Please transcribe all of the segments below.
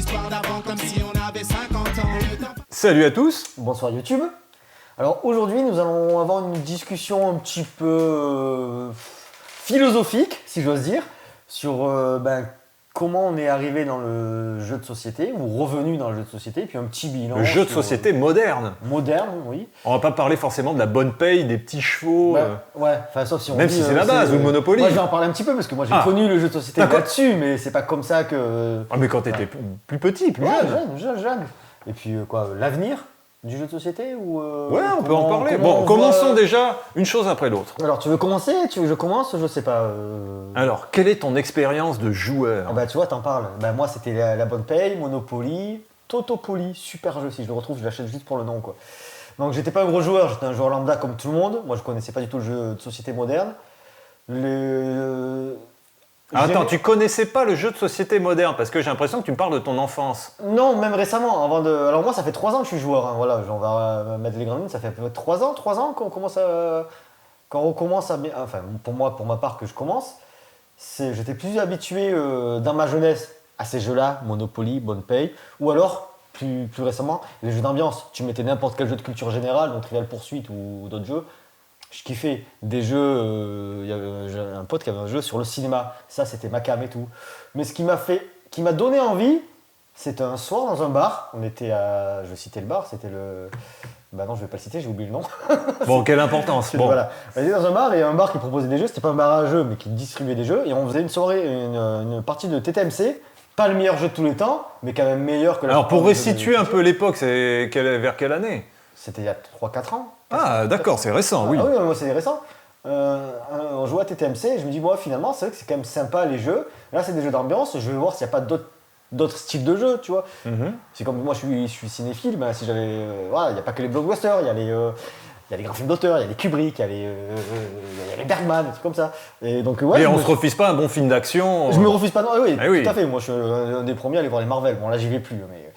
histoires d'avant comme si on avait 50 ans. Salut à tous. Bonsoir YouTube. Alors aujourd'hui nous allons avoir une discussion un petit peu philosophique, si j'ose dire, sur comment on est arrivé dans le jeu de société, ou revenu dans le jeu de société, puis un petit bilan. Le jeu de société moderne. Moderne, oui. On va pas parler forcément de la bonne paye, des petits chevaux. Ouais, enfin sauf si on Même dit, si c'est la base, ou le Monopoly. Moi je vais en parler un petit peu, parce que moi j'ai connu le jeu de société là-dessus, mais c'est pas comme ça que... Ah mais quand t'étais plus petit, plus jeune. Et puis l'avenir du jeu de société ou ouais, on peut en parler. Bon, commençons déjà une chose après l'autre. Alors, tu veux commencer? Tu veux que je commence? Je sais pas. Alors, quelle est ton expérience de joueur? Ah bah, tu vois, t'en parles. Bah, moi, c'était la bonne paye, Monopoly, Totopoly, super jeu. Si je le retrouve, je l'achète juste pour le nom, quoi. Donc, j'étais pas un gros joueur, j'étais un joueur lambda comme tout le monde. Moi, je connaissais pas du tout le jeu de société moderne. Attends, tu connaissais pas le jeu de société moderne parce que j'ai l'impression que tu me parles de ton enfance. Non, même récemment. Alors moi, ça fait 3 ans que je suis joueur. Hein. Voilà, on va mettre les grandes lignes. Ça fait à peu près 3 ans qu'on commence à... Quand on commence à... Enfin, pour ma part, que je commence, j'étais plus habitué dans ma jeunesse à ces jeux-là, Monopoly, Bonne Paye, ou alors, plus récemment, les jeux d'ambiance. Tu mettais n'importe quel jeu de culture générale, donc Trivial Poursuite ou d'autres jeux. Je kiffais des jeux, j'ai un pote qui avait un jeu sur le cinéma, ça c'était ma came et tout. Mais ce qui m'a donné envie, c'était un soir dans un bar, on était je vais citer le bar, c'était le... Bah non, je vais pas le citer, j'ai oublié le nom. Bon, quelle importance. Bon. Voilà. On était dans un bar, et un bar qui proposait des jeux, c'était pas un bar à jeux, mais qui distribuait des jeux, et on faisait une soirée, une partie de TTMC, pas le meilleur jeu de tous les temps, mais quand même meilleur que la... Alors pour resituer un peu l'époque, c'est vers quelle année? C'était il y a 3-4 ans. Ah d'accord, c'est récent, oui. Ah oui, moi c'est récent. On jouait à TTMC et je me dis, moi finalement, c'est vrai que c'est quand même sympa les jeux. Là, c'est des jeux d'ambiance, je vais voir s'il n'y a pas d'autres styles de jeux, tu vois. C'est comme moi, je suis cinéphile, ben, si j'avais. Voilà, il n'y a pas que les blockbusters, il y a les grands films d'auteur, il y a les Kubrick, il y a les Bergman, des trucs comme ça. Et donc, ouais. Et on se refuse pas un bon film d'action. Je me refuse pas, non, oui, oui. Tout à fait. Moi, je suis un des premiers à aller voir les Marvel. Bon, là, j'y vais plus, mais.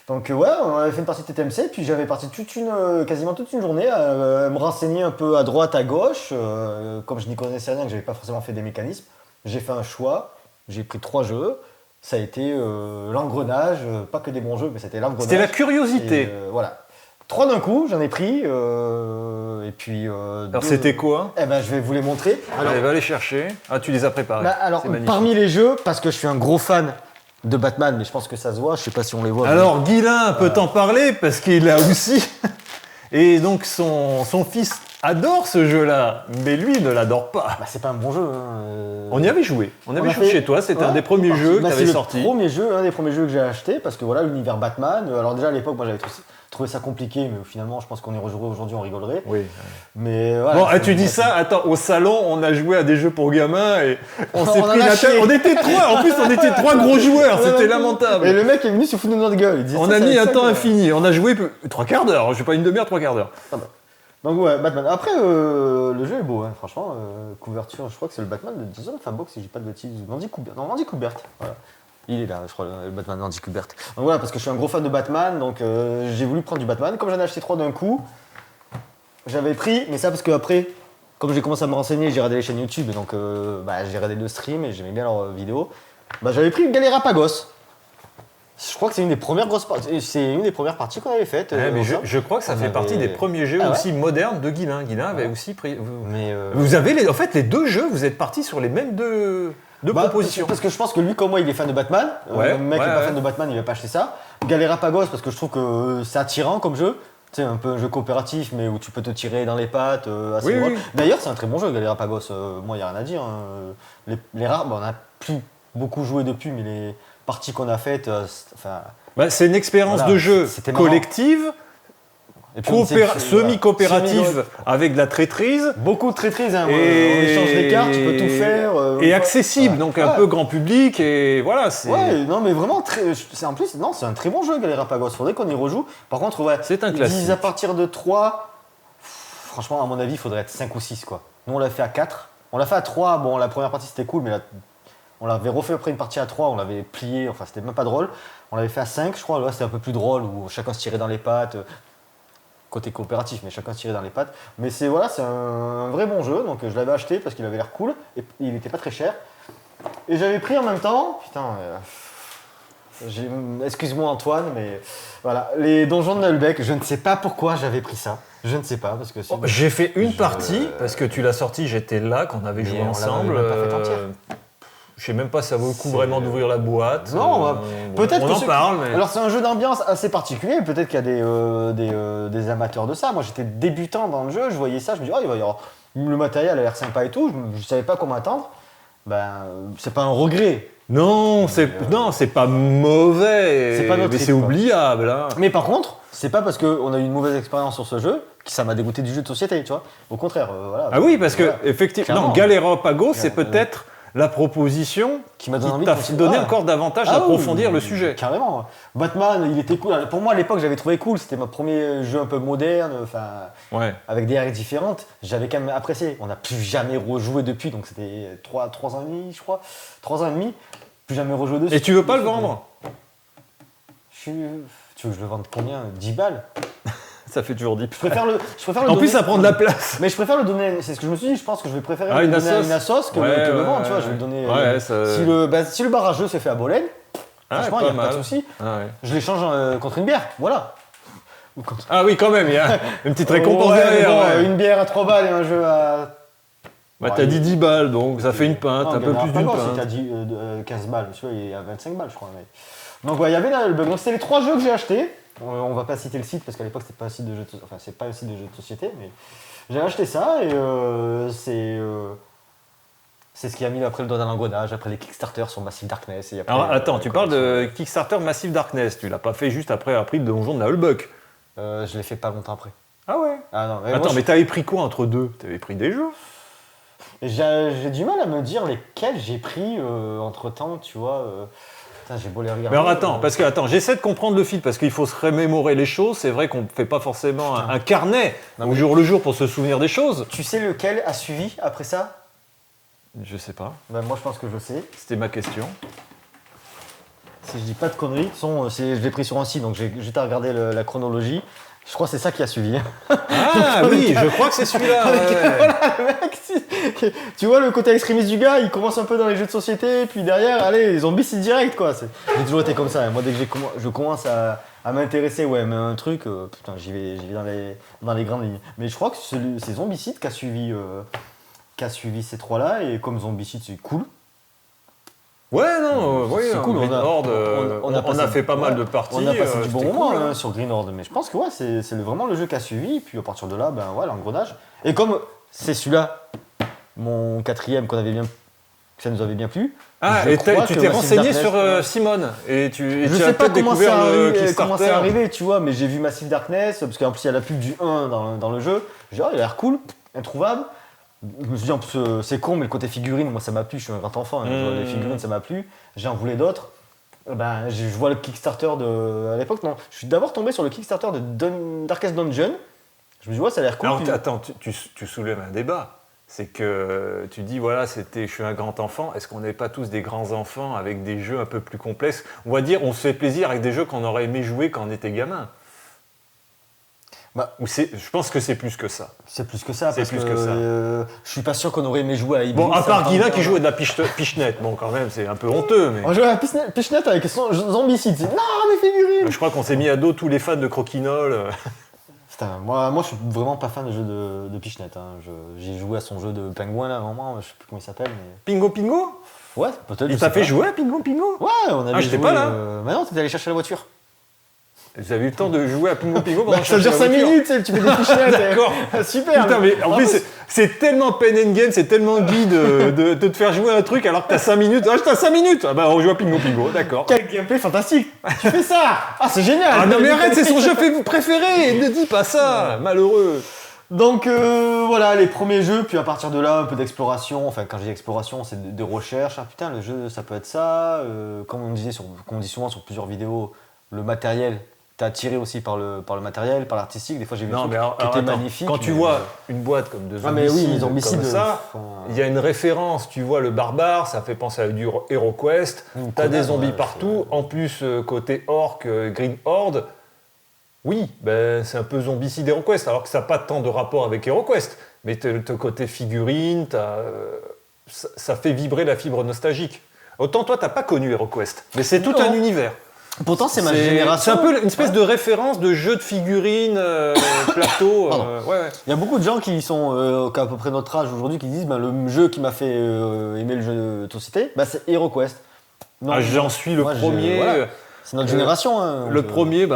Donc ouais, on avait fait une partie de TTMC, puis j'avais parti quasiment toute une journée à me renseigner un peu à droite, à gauche. Comme je n'y connaissais rien, que j'avais pas forcément fait des mécanismes, j'ai fait un choix, j'ai pris 3 jeux. Ça a été l'engrenage, pas que des bons jeux, mais c'était l'engrenage. C'était la curiosité. Voilà. 3 d'un coup, j'en ai pris, et puis... Alors c'était quoi? Eh ben, je vais vous les montrer. Alors, allez, va les chercher. Ah, tu les as préparés. Alors, parmi les jeux, parce que je suis un gros fan de Batman, mais je pense que ça se voit, je sais pas si on les voit. Alors Guilain peut t'en parler parce qu'il a aussi. Et donc son fils adore ce jeu-là, mais lui ne l'adore pas. Bah, c'est pas un bon jeu. On y avait joué. On avait joué chez toi, c'était un des premiers jeux que tu avais sorti. C'est un des premiers jeux que j'ai acheté parce que voilà, l'univers Batman. Alors déjà à l'époque, moi j'avais trouvé ça compliqué, mais finalement je pense qu'on y rejouerait aujourd'hui, on rigolerait. Oui. Mais voilà, bon, tu dis ça, attends, au salon, on a joué à des jeux pour gamins et on s'est pris la tête. On était 3, en plus on était 3 gros joueurs, c'était lamentable. Et le mec est venu se foutre de notre gueule. On a mis un temps infini, on a joué 3 quarts d'heure, je sais pas, une demi-heure, 3 quarts d'heure. Donc ouais, Batman. Après, le jeu est beau, hein, franchement. Couverture, je crois que c'est le Batman de Jason Fabok, si j'ai pas de bêtises. Andy Kubert. Voilà. Il est là, je crois, le Batman d'Andy Kubert. Donc voilà, parce que je suis un gros fan de Batman, donc j'ai voulu prendre du Batman. Comme j'en ai acheté 3 d'un coup, j'avais pris, mais ça parce que après, comme j'ai commencé à me renseigner, j'ai regardé les chaînes YouTube, et donc j'ai regardé le stream et j'aimais bien leurs vidéos. J'avais pris Galérapagos. Je crois que c'est une des premières parties qu'on avait faites. Mais je crois que ça fait partie des premiers jeux aussi modernes de Guilain. Guilain avait aussi pris. Vous avez en fait les 2 jeux, vous êtes partis sur les mêmes deux propositions. Parce que je pense que lui, comme moi, il est fan de Batman. Le mec qui n'est pas fan de Batman, il va pas acheter ça. Galérapagos, parce que je trouve que c'est attirant comme jeu. Tu sais, un peu un jeu coopératif, mais où tu peux te tirer dans les pattes assez drôle. D'ailleurs, c'est un très bon jeu, Galérapagos. Moi, il n'y a rien à dire. Hein. Les rares, on n'a plus beaucoup joué depuis, mais les parties qu'on a faites, c'est une expérience de jeu collective, semi-coopérative, avec de la traîtrise. Beaucoup de traîtrise, hein, on échange des cartes, tu peux tout faire. Et accessible, donc un peu grand public, et voilà. Ouais, non mais vraiment, c'est un très bon jeu, Galérapagos, faudrait qu'on y rejoue. Par contre, ouais, c'est un classique. Ils disent à partir de 3, franchement, à mon avis, il faudrait être 5 ou 6, quoi. Nous, on l'a fait à 4. On l'a fait à 3, bon, la première partie, c'était cool, mais on l'avait refait après une partie à 3, on l'avait plié, enfin, c'était même pas drôle. On l'avait fait à 5, je crois, là, c'était un peu plus drôle, où chacun se tirait dans les pattes. Côté coopératif, mais chacun se tirait dans les pattes. Mais c'est un vrai bon jeu, donc je l'avais acheté parce qu'il avait l'air cool, et il était pas très cher. Et j'avais pris en même temps, Excuse-moi Antoine, mais voilà. Les donjons de Nullbeck, je ne sais pas pourquoi j'avais pris ça. Je ne sais pas, parce que... J'ai fait une partie, parce que tu l'as sorti, j'étais là, qu'on avait joué ensemble. On l'a pas fait entière. Je sais même pas si ça vaut le coup vraiment d'ouvrir la boîte. Non, peut-être on en parle, mais... Alors c'est un jeu d'ambiance assez particulier, peut-être qu'il y a des amateurs de ça. Moi j'étais débutant dans le jeu, je voyais ça, je me dis, oh, il va y avoir... le matériel a l'air sympa et tout, je savais pas comment attendre. C'est pas un regret. Non, c'est pas mauvais, c'est pas notre mais c'est oubliable. Hein. Mais par contre, c'est pas parce qu'on a eu une mauvaise expérience sur ce jeu que ça m'a dégoûté du jeu de société, tu vois. Au contraire, voilà. Ah oui, parce que effectivement, Galéropago, c'est peut-être la proposition qui t'a donné encore davantage d'approfondir le sujet. Carrément. Batman, il était cool. Pour moi, à l'époque, j'avais trouvé cool. C'était mon premier jeu un peu moderne, avec des règles différentes. J'avais quand même apprécié. On n'a plus jamais rejoué depuis, donc c'était 3 ans et demi, je crois. 3 ans et demi. Plus jamais rejoué dessus. Et tu veux pas le vendre ? Tu veux que je le vende combien ? 10 balles ? Ça fait toujours 10. Je préfère le en donner, plus, ça prend de la place. Mais je préfère le donner, c'est ce que je me suis dit, je pense que je vais préférer le donner à une assos que le vendre, tu vois, je vais le donner. Si le barrageux se fait à Bologne, franchement, il n'y a pas de souci. Je l'échange contre une bière, voilà. Ah oui, quand même, il y a une petite récompense derrière. Une bière à 3 balles et un jeu à... t'as dit 10 balles, donc ça fait une pinte, un peu plus d'une pinte. Si t'as dit 15 balles, tu vois, il est à 25 balles, je crois. Donc il y avait là le bug. Donc c'était les 3 jeux que j'ai achetés. On va pas citer le site parce qu'à l'époque c'était pas un site de jeux de... c'est pas un site de jeux de société, mais j'ai acheté ça et c'est ce qui a mis après le doigt dans l'engrenage, après les Kickstarter sur Massive Darkness. Et après, alors attends, tu parles de Kickstarter Massive Darkness, tu l'as pas fait juste après le donjon de la Hullbuck. Je l'ai fait pas longtemps après. Ah ouais. Ah non, mais t'avais pris quoi entre deux ? T'avais pris des jeux ? J'ai du mal à me dire lesquels j'ai pris entre temps, tu vois. J'ai beau les regarder. Mais alors attends, j'essaie de comprendre le fil parce qu'il faut se remémorer les choses. C'est vrai qu'on ne fait pas forcément un carnet au jour le jour pour se souvenir des choses. Tu sais lequel a suivi après ça ? Je sais pas. Moi je pense que je sais. C'était ma question. Si je dis pas de conneries, de toute façon, je l'ai pris sur un site, donc j'ai juste à regarder la chronologie. Je crois que c'est ça qui a suivi. Ah oui, je crois que c'est celui-là. Voilà, le mec, tu vois le côté extrémiste du gars, il commence un peu dans les jeux de société, puis derrière, allez, les zombies c'est direct quoi. J'ai toujours été comme ça. Moi dès que je commence à m'intéresser, mais un truc, putain, j'y vais dans les grandes lignes. Mais je crois que c'est Zombicide qui a suivi ces 3-là, et comme Zombicide c'est cool. Ouais, non, c'est cool. Green Horde, on a fait pas mal de parties. On a passé du bon moment sur Green Horde, mais je pense que c'est vraiment le jeu qui a suivi, et puis à partir de là, l'engrenage. Et comme c'est celui-là, mon 4e qu'on avait bien, ça nous avait bien plu. Ah, et tu t'es renseigné sur Simone, et je sais pas comment c'est arrivé, tu vois, mais j'ai vu Massive Darkness, parce qu'en plus il y a la pub du 1 dans le jeu. J'ai dit, il a l'air cool, introuvable. Je me suis dit, en plus, c'est con, mais le côté figurine, moi ça m'a plu, je suis un grand enfant, les figurines ça m'a plu, j'en voulais d'autres. Je vois le Kickstarter à l'époque, non, je suis d'abord tombé sur le Kickstarter de Darkest Dungeon. Je me dis, ça a l'air cool. Alors attends, tu soulèves un débat. C'est que tu dis, je suis un grand enfant, est-ce qu'on n'est pas tous des grands enfants avec des jeux un peu plus complexes ? On va dire, on se fait plaisir avec des jeux qu'on aurait aimé jouer quand on était gamin. Je pense que c'est plus que ça. C'est plus que ça, je suis pas sûr qu'on aurait aimé jouer à Iblis. Bon, à part Guilin qui jouait de la pichenette, bon quand même, c'est un peu honteux. Mais... On jouait à la pichenette avec son Zombicide, non mais figurines. Je crois qu'on s'est mis à dos tous les fans de Croquinole. Putain, moi je suis vraiment pas fan de jeux de pichenette. J'ai joué à son jeu de pingouin là, vraiment, je sais plus comment il s'appelle. Mais... Pingo Pingo ? Ouais, peut-être. Il t'a fait jouer à Pingo Pingo ? Ouais, on avait joué. J'étais pas là. Mais non, t'étais allé chercher la voiture. Vous avez eu le temps de jouer à Pingo Pingo pendant ça dure 5 minutes, tu fais des pichenettes. D'accord. Super. Putain, mais en plus, c'est tellement pen and game, c'est tellement guide de te faire jouer un truc alors que t'as 5 minutes. Ah, t'as 5 minutes. Ah bah, on joue à Pingo Pingo, d'accord. Quel gameplay fantastique. Tu fais ça. Ah, c'est génial. Ah non, mais arrête, c'est son jeu préféré. Ne dis pas ça, malheureux. Donc voilà, les premiers jeux, puis à partir de là, un peu d'exploration. Enfin, quand je dis exploration, c'est de recherche. Ah putain, le jeu, ça peut être ça. Comme on dit souvent sur plusieurs vidéos, le matériel. T'es attiré aussi par le matériel, par l'artistique. Des fois, j'ai vu des trucs qui étaient magnifiques. Quand tu vois une boîte comme de Zombicide, comme ça, il y a une référence. Tu vois le barbare, ça fait penser à du HeroQuest. T'as des zombies partout. En plus, côté orc, Green Horde, oui, c'est un peu Zombicide HeroQuest, alors que ça n'a pas tant de rapport avec HeroQuest. Mais t'as côté figurine, ça fait vibrer la fibre nostalgique. Autant toi, t'as pas connu HeroQuest, mais c'est tout un univers. Pourtant, c'est ma génération. C'est un peu une espèce de référence de jeu de figurines, plateau. Ouais. Il y a beaucoup de gens qui sont qui ont à peu près notre âge aujourd'hui qui disent le jeu qui m'a fait aimer le jeu de société, c'est HeroQuest. J'en suis le premier. Voilà. C'est notre génération. Hein, le premier,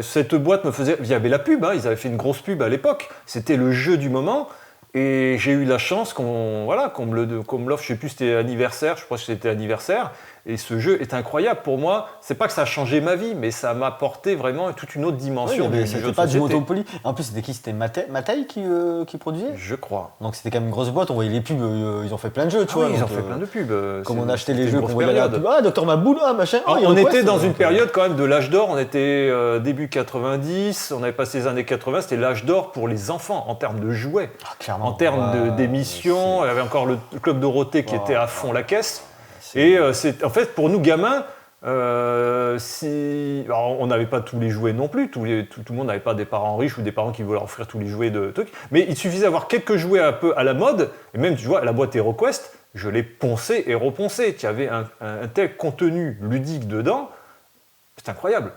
cette boîte me faisait. Il y avait la pub, ils avaient fait une grosse pub à l'époque. C'était le jeu du moment. Et j'ai eu la chance qu'on me l'offre, je sais plus, c'était anniversaire, je crois que c'était anniversaire. Et ce jeu est incroyable pour moi. C'est pas que ça a changé ma vie, mais ça m'a apporté vraiment toute une autre dimension du jeu de pas société. du Monopoly. En plus, c'était qui? C'était Mattel qui produisait? Je crois. Donc c'était quand même une grosse boîte. On voyait les pubs, ils ont fait plein de jeux, tu vois. Ils ont fait plein de pubs. Comme on achetait les jeux qu'on voyait à la pub. Docteur Maboul, machin. On était dans une période quand même de l'âge d'or. On était début 90. On avait passé les années 80. C'était l'âge d'or pour les enfants en termes de jouets. Clairement. En termes d'émissions. Il y avait encore le Club Dorothée qui était à fond la caisse. Et en fait, pour nous gamins, alors, on n'avait pas tous les jouets non plus, tout le monde n'avait pas des parents riches ou des parents qui voulaient offrir tous les jouets de trucs, mais il suffisait d'avoir quelques jouets un peu à la mode, et même, tu vois, la boîte HeroQuest, je l'ai poncé et reponcé. Il y avait un tel contenu ludique dedans, c'est incroyable.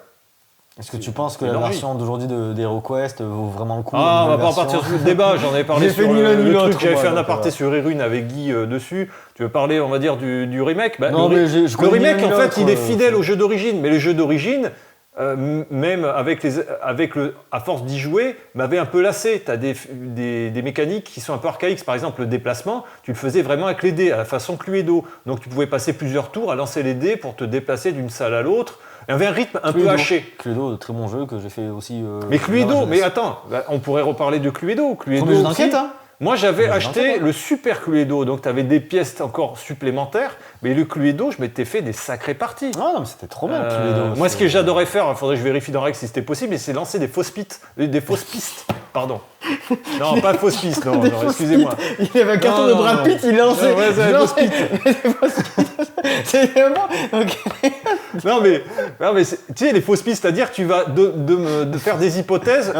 Est-ce que tu penses que la version d'aujourd'hui d'HeroQuest vaut vraiment le coup? On va pas partir sur le débat, j'en ai parlé sur le truc, j'avais fait un aparté sur Irune avec Guy dessus. Tu veux parler, on va dire, du remake? Non, mais le remake, en fait, il est fidèle au jeu d'origine, mais les jeux d'origine, même à force d'y jouer, m'avait un peu lassé. Tu as des mécaniques qui sont un peu archaïques. Par exemple, le déplacement, tu le faisais vraiment avec les dés, à la façon Cluedo. Donc tu pouvais passer plusieurs tours à lancer les dés pour te déplacer d'une salle à l'autre. Il y avait un rythme un peu haché. Cluedo, très bon jeu que j'ai fait aussi. Mais Cluedo, mais attends, on pourrait reparler de Cluedo. Cluedo jeu d'enquête, hein. Moi, j'avais acheté le Super Cluedo, donc tu avais des pièces encore supplémentaires, mais le Cluedo, je m'étais fait des sacrées parties. Ah non, mais c'était trop bien, Cluedo. Moi, ce que j'adorais faire, il faudrait que je vérifie dans la règle si c'était possible, c'est lancer des fausses pistes. Pardon. Non, pas fausses pistes, non, excusez-moi. Il avait un carton de Brad Pitt, il lançait. Ouais, c'est des fausses pistes. C'est vraiment. Non, mais tu sais, les fausses pistes, c'est-à-dire tu vas de faire des hypothèses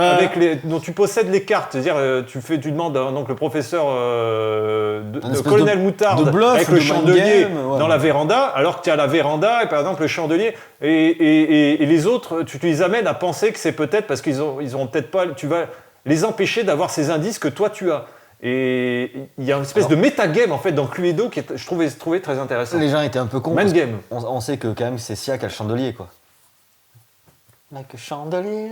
dont tu possèdes les cartes. C'est-à-dire, tu demandes donc le professeur Colonel Moutarde avec le chandelier dans la véranda, alors que tu as la véranda et par exemple le chandelier et les autres, tu les amènes à penser que c'est peut-être parce qu'ils ont peut-être pas. Tu vas les empêcher d'avoir ces indices que toi tu as. Et il y a une espèce de métagame en fait dans Cluedo qui je trouvais très intéressant. Les gens étaient un peu cons. Mind game. On sait que quand même c'est Sia qui a le chandelier quoi. Like a chandelier.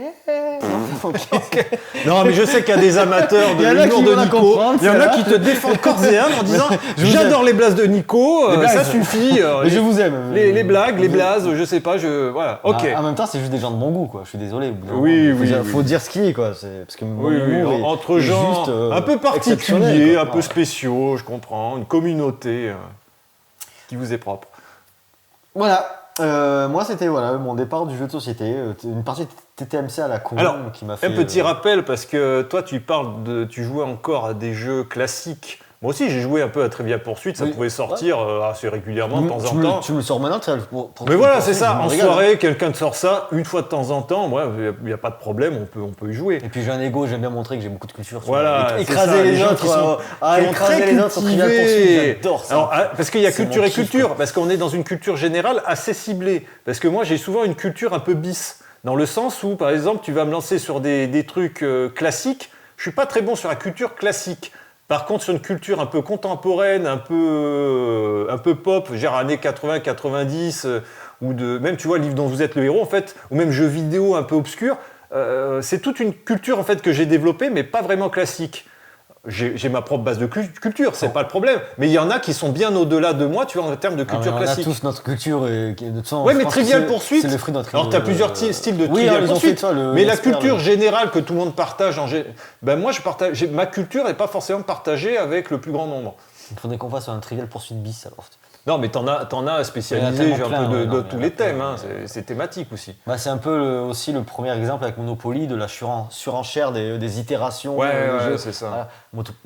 Okay. Non, mais je sais qu'il y a des amateurs de l'humour de Nico. Il y en a qui te défendent corps et âme en disant j'adore les blases de Nico, ça suffit. Je vous aime. Les blagues, les blases, je sais pas, voilà. Ok. En même temps, c'est juste des gens de bon goût, quoi. Je suis désolé. Oui. Faut dire ce qui est, quoi. Parce que entre gens un peu particuliers, un peu spéciaux, je comprends, une communauté qui vous est propre. Voilà. Moi, c'était mon départ du jeu de société, une partie TTMC à la con qui m'a fait. Un petit rappel parce que toi, tu jouais encore à des jeux classiques. Moi aussi, j'ai joué un peu à Trivial Pursuit, ça pouvait sortir assez régulièrement de temps en temps. Tu me le sors maintenant, mais voilà, c'est ça. En soirée, quelqu'un te sort ça une fois de temps en temps. Il n'y a pas de problème, on peut y jouer. Et puis j'ai un ego, j'aime bien montrer que j'ai beaucoup de culture. Voilà, écraser les autres, qui sont écraser les autres sur Trivial Pursuit, j'adore ça. Alors, parce qu'il y a culture et culture, parce qu'on est dans une culture générale assez ciblée. Parce que moi, j'ai souvent une culture un peu bis, dans le sens où, par exemple, tu vas me lancer sur des trucs classiques. Je suis pas très bon sur la culture classique. Par contre, sur une culture un peu contemporaine, un peu pop, genre années 80, 90, ou même, tu vois, livre dont vous êtes le héros, en fait, ou même jeux vidéo un peu obscurs, c'est toute une culture, en fait, que j'ai développée, mais pas vraiment classique. J'ai ma propre base de culture, c'est pas le problème. Mais il y en a qui sont bien au-delà de moi, tu vois, en termes de culture classique. On a tous notre culture. Ouais, mais Trivial Pursuit, c'est le fruit de notre. Alors, tu as plusieurs styles de Trivial Pursuit. Mais la culture générale que tout le monde partage, moi, ma culture n'est pas forcément partagée avec le plus grand nombre. Il faudrait qu'on fasse un Trivial Pursuit bis alors. Non, mais t'en as spécialisé un peu de tous les thèmes, c'est thématique aussi. C'est un peu aussi le premier exemple avec Monopoly de la surenchère des itérations. Ouais, c'est ça. Voilà.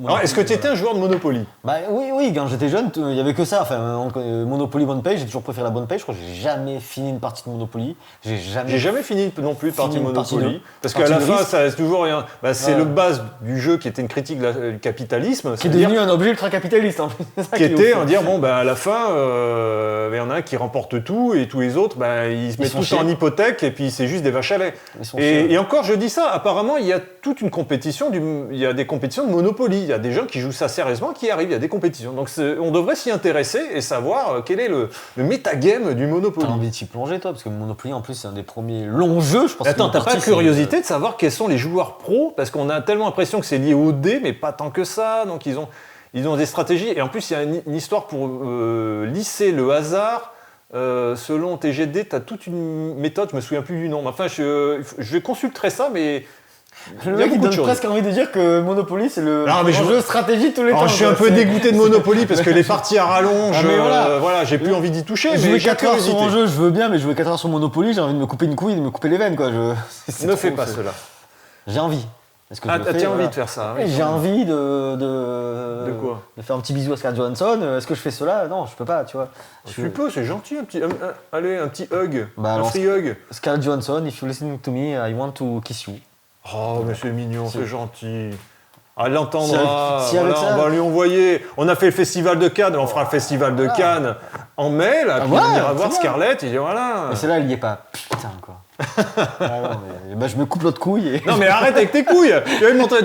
Alors, est-ce que tu étais un joueur de Monopoly ? Oui, quand j'étais jeune, il n'y avait que ça. Monopoly Bonne Paye, j'ai toujours préféré la Bonne Paye. Je crois que j'ai jamais fini une partie de Monopoly. J'ai jamais fini non plus de partie de Monopoly. Parce qu'à la fin, ça reste toujours rien. C'est le base du jeu qui était une critique du capitalisme. Qui est devenu un objet ultra-capitaliste. Qui était à dire, à la fin, il y en a un qui remporte tout et tous les autres, ils se mettent sont tous chiés. en hypothèque et puis c'est juste des vaches à lait. Ils sont chiés. Et encore, je dis ça, apparemment, il y a toute une compétition, il y a des compétitions de Monopoly. Il y a des gens qui jouent ça sérieusement, qui arrivent, il y a des compétitions. Donc on devrait s'y intéresser et savoir quel est le métagame du Monopoly. T'as envie de t'y plonger, toi, parce que Monopoly, en plus, c'est un des premiers longs jeux, je pense. Attends, que t'as pas la curiosité de savoir quels sont les joueurs pros? Parce qu'on a tellement l'impression que c'est lié au dé, mais pas tant que ça. Donc ils ont des stratégies. Et en plus, il y a une histoire pour lisser le hasard. Selon TGD, tu as toute une méthode, je me souviens plus du nom. Enfin, je consulterai ça, mais Le il y a mec, il beaucoup de donne choses. presque envie de dire que Monopoly, c'est le Non, mais jeu de stratégie tous les temps. Alors, je suis un quoi. peu dégoûté de Monopoly parce que les parties à rallonge, Ah, mais voilà. j'ai plus envie d'y toucher. Jouer Mais j'ai 4 heures sur curiosité. un jeu, je veux bien, mais jouer 4 heures sur Monopoly, j'ai envie de me couper une couille et de me couper les veines, quoi. C'est Ne trop, fais pas c'est- cela. J'ai envie. Est-ce que Ah, je le fais, t'as envie voilà. de faire ça. Et oui, j'ai quand même. envie De quoi? de faire un petit bisou à Scarlett Johansson. Est-ce que je fais cela? Non, je peux pas, tu vois. Tu peux, c'est gentil, allez, un petit hug, Bah, un alors, free hug. Scarlett Johansson, if you're listening to me, I want to kiss you. Oh, mais c'est mignon, c'est gentil. Ah, elle l'entendra, Si avec voilà, ça- on va lui envoyer. On a fait le festival de Cannes, on fera le festival de Cannes en mai, là, puis ouais, on ira c'est voir bien. Scarlett, et voilà. Et celle-là, elle y est pas. Putain, quoi. Ah non, mais, bah, je me coupe l'autre couille et. Non mais arrête avec tes couilles. Tu vas me montrer,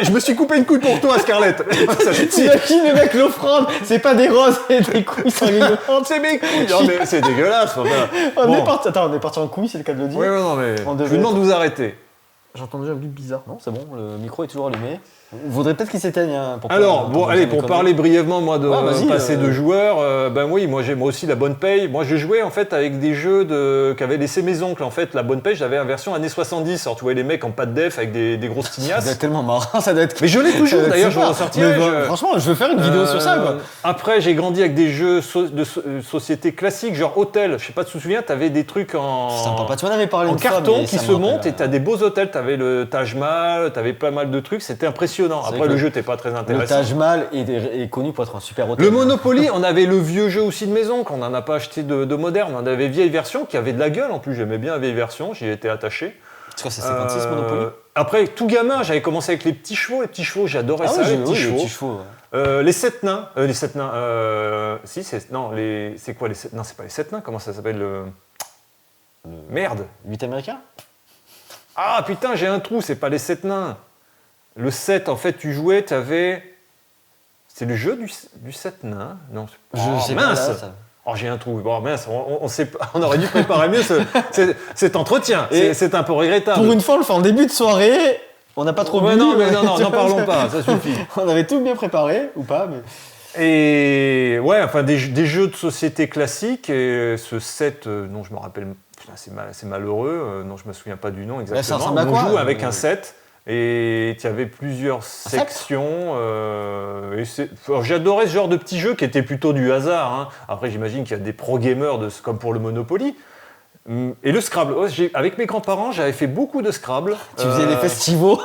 je me suis coupé une couille pour toi, Scarlett. Ça suffit. T'imagines le mec l'offrande, c'est pas des roses, c'est des couilles sanguinolentes. C'est mes couilles. Non mais c'est dégueulasse. Enfin, On bon. est parti, attends, on est parti en couille, c'est le cas de le dire. Ouais, ouais, non mais. On Je devait vous demande de vous arrêter. J'ai entendu un bruit bizarre. Non, c'est bon, le micro est toujours allumé. Vaudrait peut-être qu'il s'éteigne. Hein, pour Alors, pas- bon, pas allez, dire pour des parler brièvement, moi, de Ouais, vas-y, passer de joueurs, ben oui, moi, j'aime aussi la bonne paye. Moi, je jouais, en fait, avec des jeux qu'avaient laissé mes oncles. En fait, la bonne paye, j'avais la version années 70. Alors, tu vois, les mecs en pas de def avec des grosses conneries. Ça doit tignasses. être tellement marrant, ça doit être. Mais je l'ai toujours, ça doit être d'ailleurs, je vais super. ressortir. Mais bah, franchement, je veux faire une vidéo sur ça, quoi. Après, j'ai grandi avec des jeux de société classiques, genre hôtel. Je sais pas si tu te souviens, t'avais des trucs Sympa pas. Tu m'en avais parlé en une fois, carton mais qui ça se me rappelle, montent et t'as des beaux hôtels. T'avais le Taj Mahal, t'avais pas mal de trucs. C'était impressionnant. C'est Après, vrai que le jeu n'était pas très Le intéressant. Taj Mahal est connu pour être un super hôtel. Le Monopoly, on avait le vieux jeu aussi de maison, qu'on n'en a pas acheté de moderne. On avait vieille version qui avait de la gueule en plus. J'aimais bien la vieille version, j'y étais attaché. Tu vois, c'est 56 Monopoly. Après, tout gamin, j'avais commencé avec les petits chevaux. Les petits chevaux, j'adorais ça, les petits oui, chevaux. les petits chevaux. Ouais. Les 7 nains. Les 7 nains. Si, c'est quoi les 7 nains? C'est pas les 7 nains, comment ça s'appelle Merde. 8 américains. Ah putain, j'ai un trou, c'est pas les 7 nains. Le 7, en fait, tu jouais, t'avais. C'est le jeu du 7 nains? Non, Je oh, sais pas, mince. là, ça- Oh, j'ai un trou. Bon, mince, on aurait dû préparer mieux cet entretien. Et C'est un peu regrettable. Pour une fois, on le fait en début de soirée. On n'a pas trop Ouais, bu. non, mais mais- non, n'en parlons pas, ça suffit. On avait tout bien préparé, ou pas, mais. Et ouais, enfin des jeux de société classiques, et ce 7, non, je me rappelle, putain, c'est malheureux, non, je me souviens pas du nom ça exactement. ressemble à On quoi joue avec un 7, et tu avais plusieurs sceptre sections. Alors, j'adorais ce genre de petits jeux qui étaient plutôt du hasard. Hein. Après, j'imagine qu'il y a des pro-gamers comme pour le Monopoly. Et le Scrabble, avec mes grands-parents, j'avais fait beaucoup de Scrabble. Tu faisais des festivals.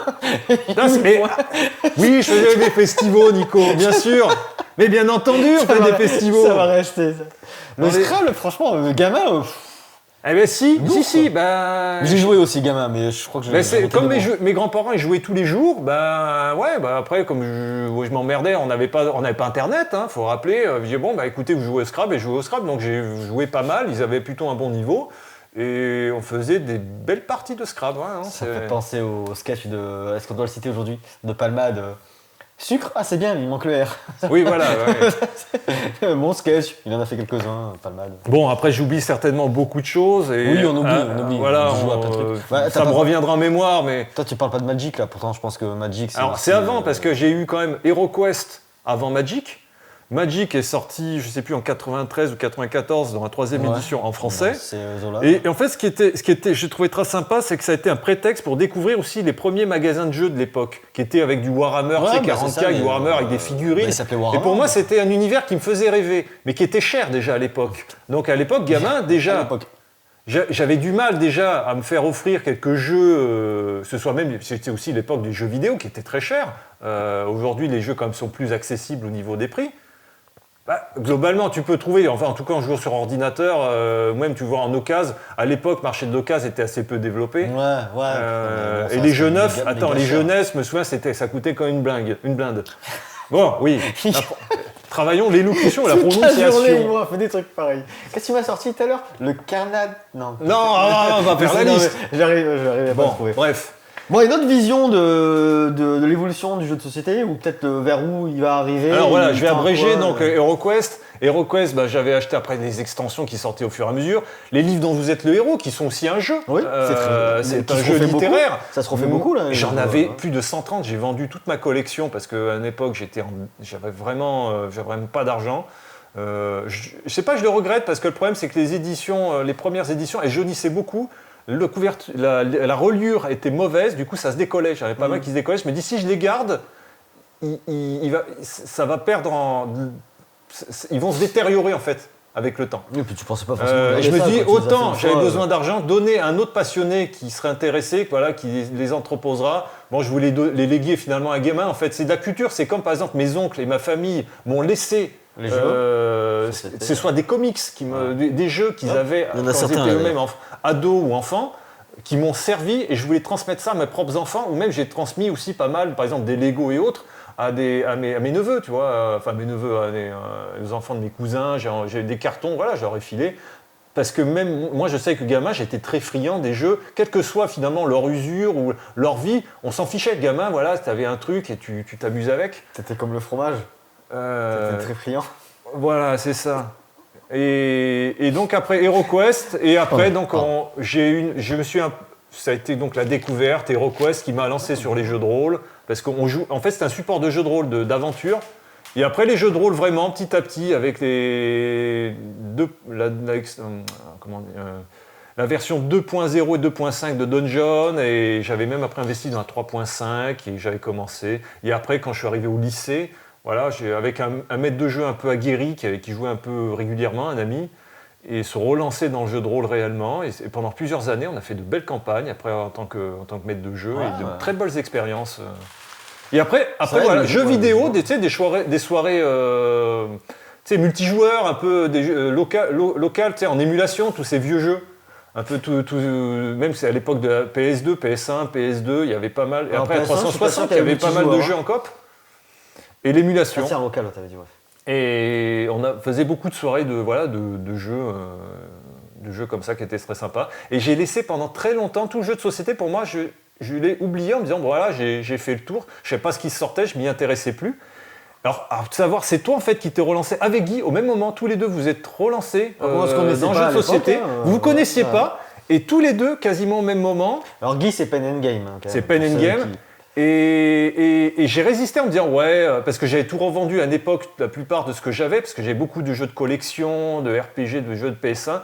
Oui, je faisais des festivals, Nico, bien sûr. Mais bien entendu, on fait des festivals. Ça va rester. Ça. Le On est- Scrabble, franchement, gamin. Eh ben si, Lourd, si, bah... J'ai joué aussi gamin, mais je crois que j'ai. Ben, c'est arrêté comme de voir. mes grands-parents ils jouaient tous les jours, bah ouais, bah après comme je m'emmerdais, on n'avait pas internet, hein, faut rappeler. Je disais bon bah écoutez vous jouez au Scrabble et je jouais au Scrabble, donc j'ai joué pas mal, ils avaient plutôt un bon niveau et on faisait des belles parties de Scrabble. Ouais, hein, Ça fait penser au sketch de. Est-ce qu'on doit le citer aujourd'hui? De Palmade. Sucre, ah c'est bien, il manque le R. Oui voilà. Ouais. Bon sketch, il en a fait quelques-uns, Palmade. Bon après j'oublie certainement beaucoup de choses et Oui, on oublie. Voilà, On joue à plein de trucs. Ouais, t'as ça me pas- reviendra en mémoire, mais Toi tu parles pas de Magic là, pourtant je pense que Magic c'est. alors c'est avant parce que j'ai eu quand même HeroQuest avant Magic. Magic est sorti, je sais plus, en 93 ou 94 dans la 3e Ouais. édition en français. C'est Zola. Et en fait, ce qui était, j'ai trouvé très sympa, c'est que ça a été un prétexte pour découvrir aussi les premiers magasins de jeux de l'époque, qui étaient avec du Warhammer, Ouais, tu sais, bah, 40K, c'est ça, avec du mais, Warhammer, avec des figurines. il s'appelait Et Warhammer. pour moi, c'était un univers qui me faisait rêver, mais qui était cher déjà à l'époque. Donc à l'époque, gamin, À déjà, l'époque. j'avais du mal déjà à me faire offrir quelques jeux, ce soit même, c'était aussi l'époque des jeux vidéo qui étaient très chers. Aujourd'hui, les jeux quand même sont plus accessibles au niveau des prix. Bah, globalement, tu peux trouver, enfin en tout cas en jouant sur ordinateur, même tu vois en occasion, à l'époque, marché de l'occasion était assez peu développé. Ouais, ouais. Mais bon, Et ça, les c'est jeux neufs, méga- attends, méga les cher. jeux neufs, je me souviens, ça coûtait quand même une blinde. Bon, oui. Travaillons l'élocution et la Toute la journée, prononciation. il m'a fait des trucs pareils. Qu'est-ce que tu m'as sorti tout à l'heure? Le carnade. Non. Non, on va faire la Non, liste. mais j'arrive à pas Bon, le trouver. bref. Bon, une autre vision de l'évolution du jeu de société, ou peut-être vers où il va arriver. Alors voilà, il je vais tend à abréger quoi, donc HeroQuest. HeroQuest, bah, j'avais acheté après des extensions qui sortaient au fur et à mesure. Les livres dont vous êtes le héros, qui sont aussi un jeu. Oui, c'est qui un se jeu refait littéraire. beaucoup. Ça se refait beaucoup là. J'en avais plus de 130. J'ai vendu toute ma collection parce qu'à une époque, j'avais vraiment pas d'argent. Je sais pas, je le regrette parce que le problème, c'est que les éditions, les premières éditions, elles jaunissaient beaucoup. La reliure était mauvaise, du coup ça se décollait. J'avais pas mal qui se décollaient. Je me dis, si je les garde, ça va perdre ils vont se détériorer en fait avec le temps. Et puis tu pensais pas forcément. Je me dis, quand tu les as autant fait une j'avais fois, besoin d'argent, donner à un autre passionné qui serait intéressé, voilà, qui les entreposera. Bon, je voulais les léguer finalement à un gamin. En fait, c'est de la culture. C'est comme par exemple mes oncles et ma famille m'ont laissé. Les jeux, ce soit des comics, des jeux qu'ils avaient Il y en a quand ils certains, étaient là. eux-mêmes ados ou enfants, qui m'ont servi et je voulais transmettre ça à mes propres enfants, ou même j'ai transmis aussi pas mal, par exemple des Lego et autres, à mes neveux, tu vois, enfin mes neveux, aux enfants de mes cousins, j'ai des cartons, voilà, je leur ai filé. Parce que même moi, je sais que gamin, j'étais très friand des jeux, quelle que soit finalement leur usure ou leur vie, on s'en fichait. Gamin, voilà, tu avais un truc et tu t'amuses avec. C'était comme le fromage. T'étais très friand. Voilà, c'est ça. Et donc après HeroQuest, et après ça a été donc la découverte HeroQuest qui m'a lancé sur les jeux de rôle, parce qu'on joue, en fait c'est un support de jeux de rôle d'aventure. Et après les jeux de rôle vraiment petit à petit avec la version 2.0 et 2.5 de Dungeon, et j'avais même après investi dans la 3.5 et j'avais commencé. Et après quand je suis arrivé au lycée, voilà, avec un maître de jeu un peu aguerri qui jouait un peu régulièrement, un ami, et se relancer dans le jeu de rôle réellement. Et pendant plusieurs années, on a fait de belles campagnes après en tant que maître de jeu, et de très belles expériences. Et après voilà, jeux vidéo, des soirées multijoueurs, un peu locales, en émulation, tous ces vieux jeux. Un peu même c'est à l'époque de la PS2, PS1, PS2, il y avait pas mal. Et après à 360, il y avait pas mal de jeux en coop. Et l'émulation. C'est un local, t'avais dit, ouais. Et faisait beaucoup de soirées de jeux comme ça qui étaient très sympas. Et j'ai laissé pendant très longtemps tout le jeu de société. Pour moi, je l'ai oublié en me disant, bon, voilà, j'ai fait le tour. Je ne savais pas ce qui sortait, je m'y intéressais plus. Alors, de savoir, c'est toi en fait qui t'es relancé avec Guy au même moment. Tous les deux, vous êtes relancés dans le jeu de société. Vous ne vous connaissiez pas. Et tous les deux, quasiment au même moment. Alors Guy, c'est Pen and Game. C'est Pen and Game. Et j'ai résisté en me disant parce que j'avais tout revendu à une époque, la plupart de ce que j'avais, parce que j'avais beaucoup de jeux de collection, de RPG, de jeux de PS1.